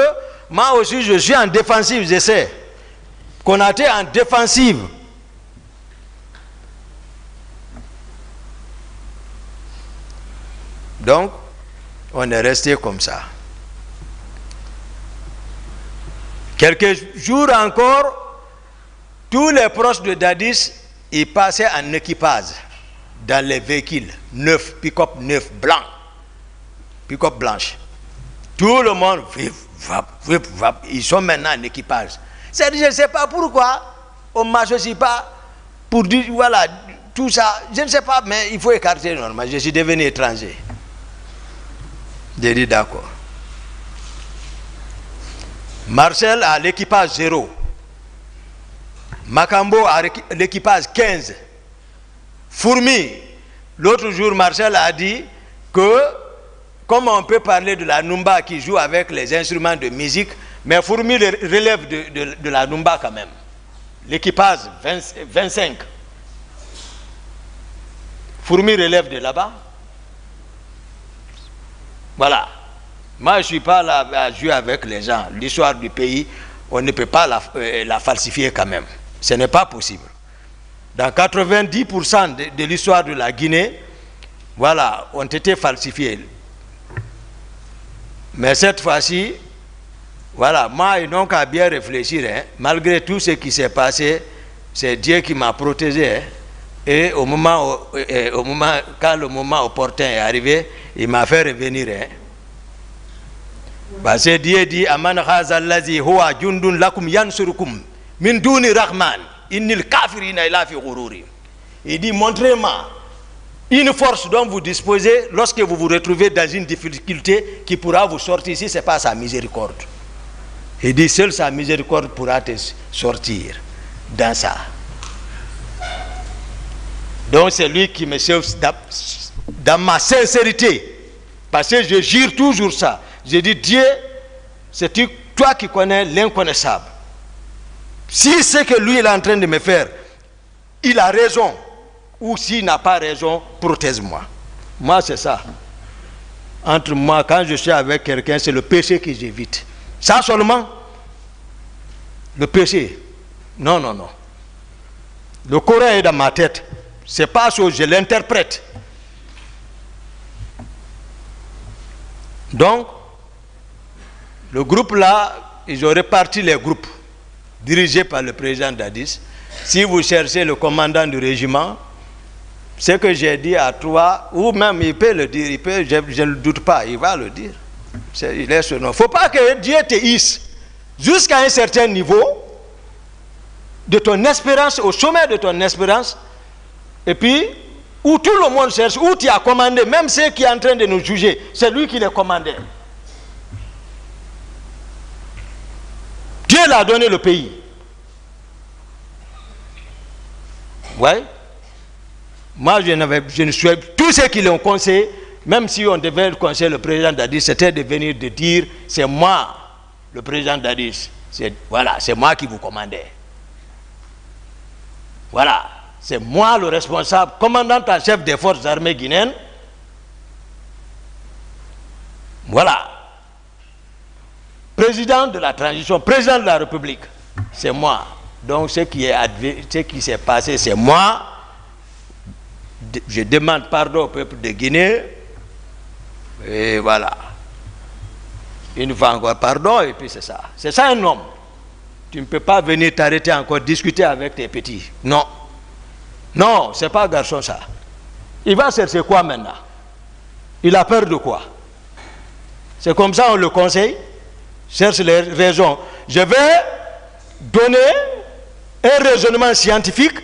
Speaker 3: moi aussi, je suis en défensive, j'essaie. Konaté en défensive. Donc, on est resté comme ça. Quelques jours encore, tous les proches de Dadis, ils passaient en équipage. dans les véhicules neufs, pick-up neufs, blancs, pick-up blanches. Tout le monde, ils sont maintenant en équipage. Je ne sais pas pourquoi on ne m'associe pas pour dire, voilà, tout ça. Je ne sais pas, mais il faut écarter normal. Je suis devenu étranger. J'ai dit d'accord. Marcel a l'équipage 0. Makambo a l'équipage 15. Fourmi, l'autre jour, Marcel a dit que, comme on peut parler de la Numba qui joue avec les instruments de musique, mais Fourmi relève de la Numba quand même. L'équipage 25. Fourmi relève de là-bas. Voilà. Moi, je ne suis pas là à jouer avec les gens. L'histoire du pays, on ne peut pas la falsifier quand même. Ce n'est pas possible. Dans 90% de l'histoire de la Guinée, voilà, ont été falsifiés. Mais cette fois-ci, voilà, moi, ils n'ont qu'à bien réfléchir. Hein. Malgré tout ce qui s'est passé, c'est Dieu qui m'a protégé. Hein. Et au moment, quand le moment opportun est arrivé, il m'a fait revenir. Hein. Parce que Dieu dit, Aman Khazallazi huwa jundun lakum yansurukum min duni rahman innil kafirina ila fi ghururi. Il dit, montrez-moi une force dont vous disposez lorsque vous vous retrouvez dans une difficulté qui pourra vous sortir. Si ce n'est pas sa miséricorde. Il dit, seule sa miséricorde pourra te sortir dans ça. Donc c'est lui qui me sauve dans ma sincérité. Parce que je jure toujours ça. Je dis, Dieu, c'est toi qui connais l'inconnaissable. Si ce que lui est en train de me faire, il a raison, ou s'il n'a pas raison, protège-moi. Moi, c'est ça. Entre moi, quand je suis avec quelqu'un, c'est le péché que j'évite. Ça seulement, le péché. Non, non, non. Le Coran est dans ma tête. C'est pas ça, je l'interprète. Donc, le groupe là, ils ont réparti les groupes dirigés par le président Dadis. Si vous cherchez le commandant du régiment, ce que j'ai dit à toi, ou même il peut le dire, il peut, je ne doute pas, il va le dire. Il est ce nom. Il ne faut pas que Dieu te hisse jusqu'à un certain niveau de ton espérance, au sommet de ton espérance, et puis, où tout le monde cherche, où tu as commandé, même ceux qui sont en train de nous juger, c'est lui qui les commandait. Dieu l'a donné le pays. Ouais. Moi, je ne suis tous ceux qui l'ont conseillé, même si on devait conseiller le président Dadis, c'était de venir de dire, c'est moi, le président Dadis. Voilà, c'est moi qui vous commandais. Voilà, c'est moi le responsable, commandant en chef des forces armées guinéennes. Voilà. Président de la transition, président de la République, c'est moi. Donc ce qui s'est passé, c'est moi. Je demande pardon au peuple de Guinée. Et voilà. Une fois encore pardon, et puis c'est ça. C'est ça un homme. Tu ne peux pas venir t'arrêter encore, discuter avec tes petits. Non. Non, c'est pas garçon ça. Il va chercher quoi maintenant? Il a peur de quoi? C'est comme ça on le conseille. Cherche les raisons. Je vais donner un raisonnement scientifique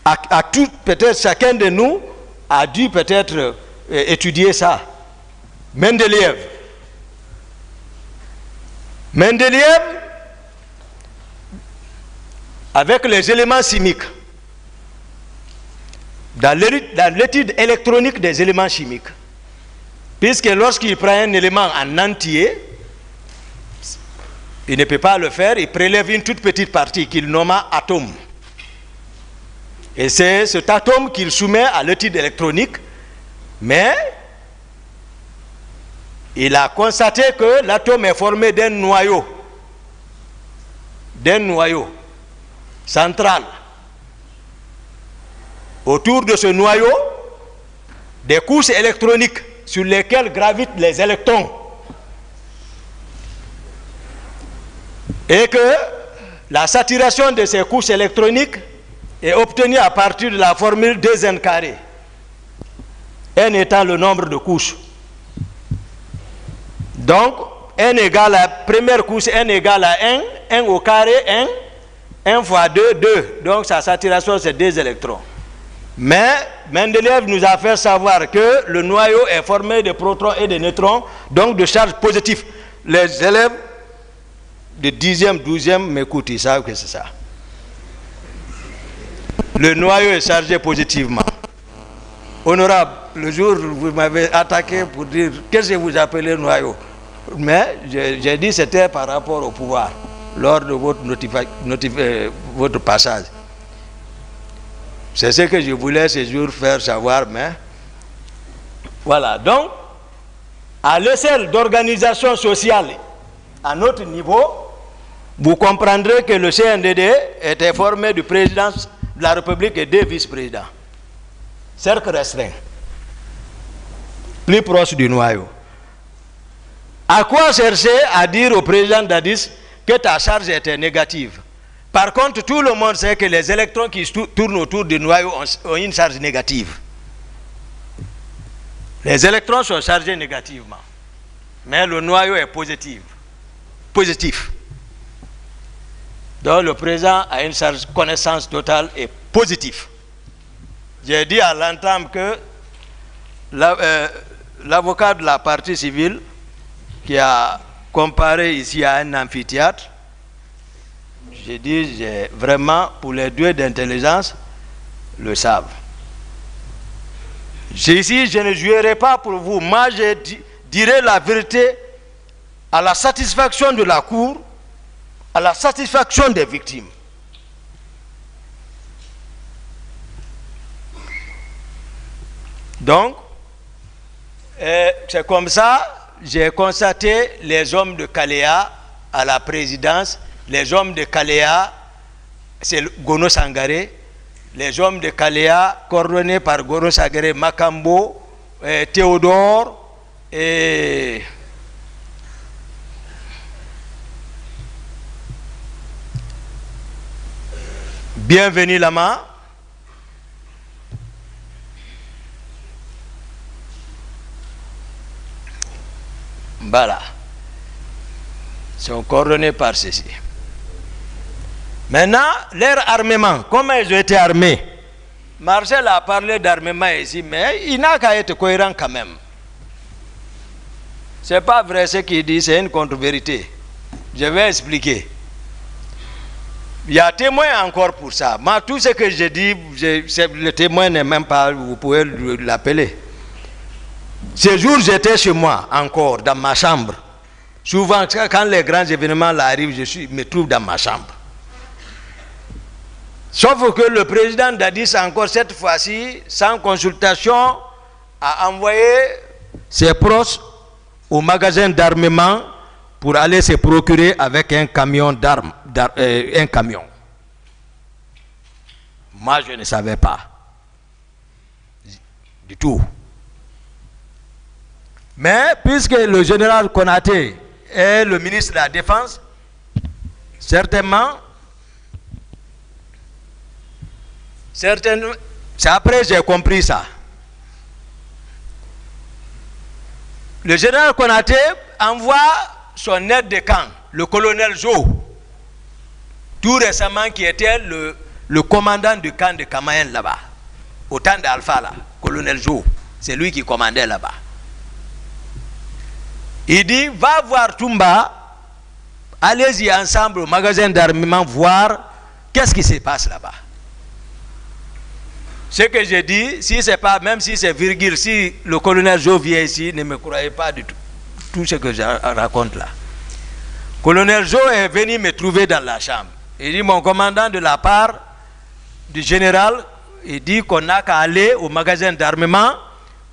Speaker 3: à tout, peut-être chacun de nous a dû peut-être étudier ça. Mendeleïev. Mendeleïev, avec les éléments chimiques, dans l'étude électronique des éléments chimiques, puisque lorsqu'il prend un élément en entier, il ne peut pas le faire, il prélève une toute petite partie qu'il nomma atome. Et c'est cet atome qu'il soumet à l'étude électronique, mais il a constaté que l'atome est formé d'un noyau central. Autour de ce noyau, des couches électroniques sur lesquelles gravitent les électrons. Et que la saturation de ces couches électroniques est obtenue à partir de la formule 2n². n étant le nombre de couches. Donc, n égale à première couche, n égale à 1 au carré, 1 fois 2, 2. Donc, sa saturation, c'est 2 électrons. Mais Mendeleev nous a fait savoir que le noyau est formé de protons et de neutrons, donc de charges positives. Les élèves de 10e, 12e m'écoutent, ils savent que c'est ça. Le noyau est chargé positivement. Honorable, le jour où vous m'avez attaqué pour dire qu'est-ce que vous appelez noyau, mais j'ai dit que c'était par rapport au pouvoir lors de votre passage. C'est ce que je voulais ce jour faire savoir, mais voilà. Donc, à l'échelle d'organisation sociale, à notre niveau, vous comprendrez que le CNDD était formé du président de la République et 2 vice-présidents. Cercle restreint, plus proche du noyau. À quoi chercher à dire au président Dadis que ta charge était négative? Par contre, tout le monde sait que les électrons qui tournent autour du noyau ont une charge négative. Les électrons sont chargés négativement. Mais le noyau est positif. Donc le président a une charge connaissance totale et positive. J'ai dit à l'entame que l'avocat de la partie civile qui a comparé ici à un amphithéâtre, j'ai dit, vraiment, pour les 2 d'intelligence, le savent. Ici, je ne jouerai pas pour vous. Moi, je dirai la vérité à la satisfaction de la Cour, à la satisfaction des victimes. Donc, c'est comme ça, j'ai constaté les hommes de Kaléa à la présidence. Les hommes de Kaléa, c'est Gono Sangaré. Les hommes de Kaléa, coordonnés par Gono Sangaré, Makambo, Théodore et Bienvenue Lama. Voilà. Ils sont coordonnés par ceci. Maintenant, leur armement, comment ils ont été armés? Marcel a parlé d'armement ici, mais il n'a qu'à être cohérent quand même. Ce n'est pas vrai ce qu'il dit, c'est une contre-vérité. Je vais expliquer. Il y a témoin encore pour ça. Moi, tout ce que je dis, le témoin n'est même pas, vous pouvez l'appeler. Ce jour, j'étais chez moi encore, dans ma chambre. Souvent, quand les grands événements arrivent, je me trouve dans ma chambre. Sauf que le président Dadis, encore cette fois-ci, sans consultation, a envoyé ses proches au magasin d'armement pour aller se procurer avec un camion d'armes, un camion. Moi, je ne savais pas du tout. Mais puisque le général Konaté est le ministre de la Défense, certainement, c'est après j'ai compris ça. Le général Konaté envoie son aide de camp, le colonel Jo, tout récemment qui était le commandant du camp de Kamayen là-bas, au temps d'Alpha là, colonel Jo, c'est lui qui commandait là-bas. Il dit, va voir Toumba, allez-y ensemble au magasin d'armement voir qu'est-ce qui se passe là-bas. Ce que j'ai dit, si c'est pas, même si c'est virgule, si le colonel Jo vient ici, ne me croyez pas du tout ce que je raconte là. Colonel Jo est venu me trouver dans la chambre. Il dit, mon commandant de la part du général, il dit qu'on n'a qu'à aller au magasin d'armement,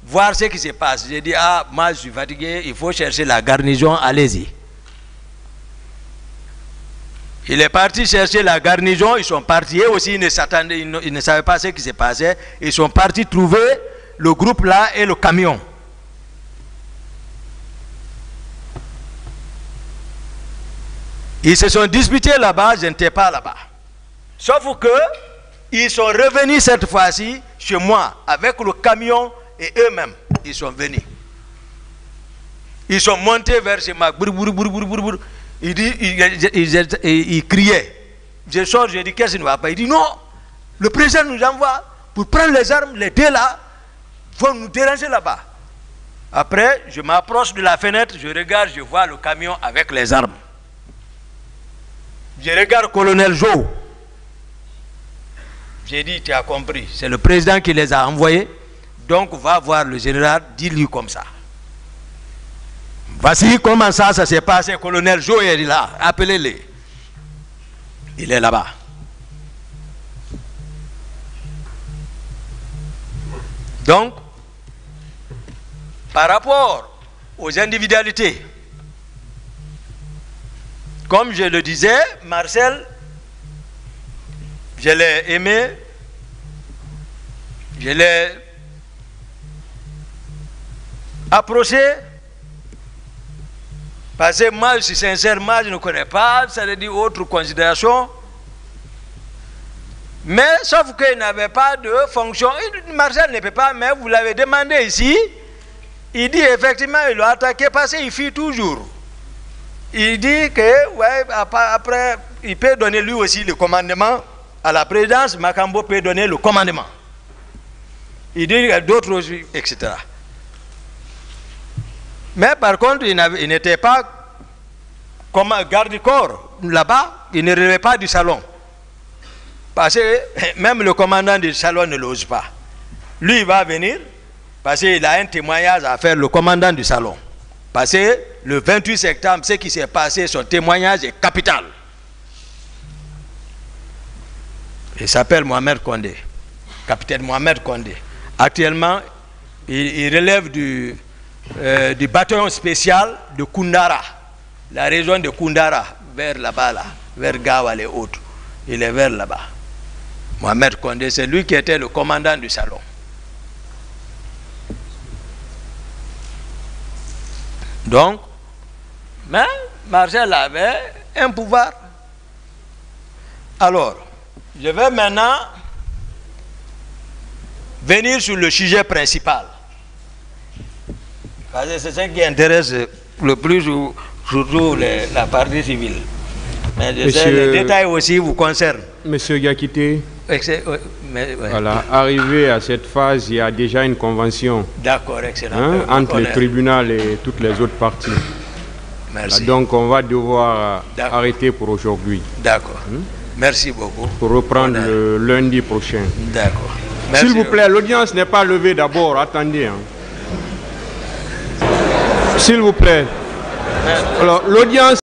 Speaker 3: voir ce qui se passe. J'ai dit, ah, moi je suis fatigué, il faut chercher la garnison, allez-y. Il est parti chercher la garnison, ils sont partis, eux aussi ils ne savaient pas ce qui se passait, ils sont partis trouver le groupe là et le camion. Ils se sont disputés là-bas, je n'étais pas là-bas. Sauf que ils sont revenus cette fois-ci chez moi avec le camion et eux-mêmes, ils sont venus. Ils sont montés vers chez moi. Ils criaient. Je sors, je dis qu'est-ce qui ne va pas? Il dit non, le président nous envoie pour prendre les armes, les deux là, vont nous déranger là-bas. Après, je m'approche de la fenêtre, je regarde, je vois le camion avec les armes. Je regarde colonel Jo. J'ai dit, tu as compris, c'est le président qui les a envoyés, donc va voir le général, dis-lui comme ça. Voici comment ça s'est passé, colonel Jo est là, appelez-le. Il est là-bas. Donc, par rapport aux individualités, comme je le disais, Marcel, je l'ai aimé, je l'ai approché, parce que moi, je suis sincère, moi, je ne connais pas, ça veut dire autre considération. Mais sauf qu'il n'avait pas de fonction. Marcel ne peut pas, mais vous l'avez demandé ici. Il dit effectivement, il l'a attaqué parce qu'il fuit toujours. Il dit que, ouais, après, il peut donner lui aussi le commandement à la présidence. Makambo peut donner le commandement. Il dit qu'il y a d'autres aussi, etc. Mais par contre, il n'était pas comme un garde-corps là-bas, il ne relevait pas du salon. Parce que même le commandant du salon ne l'ose pas. Lui, il va venir parce qu'il a un témoignage à faire, le commandant du salon. Parce que le 28 septembre, ce qui s'est passé, son témoignage est capital. Il s'appelle Mohamed Condé, capitaine Mohamed Condé. Actuellement, il relève du bataillon spécial de Koundara, la région de Koundara, vers là-bas, là, vers Gawa et autres. Il est vers là-bas. Mohamed Condé, c'est lui qui était le commandant du salon. Donc, mais Marcel avait un pouvoir. Alors, je vais maintenant venir sur le sujet principal. Parce que c'est ce qui intéresse le plus, surtout la partie civile. Mais je sais, les détails aussi vous concernent.
Speaker 1: Monsieur Yakité, voilà, arrivé à cette phase, il y a déjà une convention.
Speaker 3: D'accord, excellent.
Speaker 1: Hein, entre le tribunal et toutes les autres parties.
Speaker 3: Merci.
Speaker 1: Là, donc on va devoir arrêter pour aujourd'hui.
Speaker 3: D'accord. Merci beaucoup.
Speaker 1: Pour reprendre le lundi prochain.
Speaker 3: D'accord.
Speaker 1: S'il vous plaît, l'audience n'est pas levée d'abord. Attendez. Hein. S'il vous plaît. Alors, l'audience...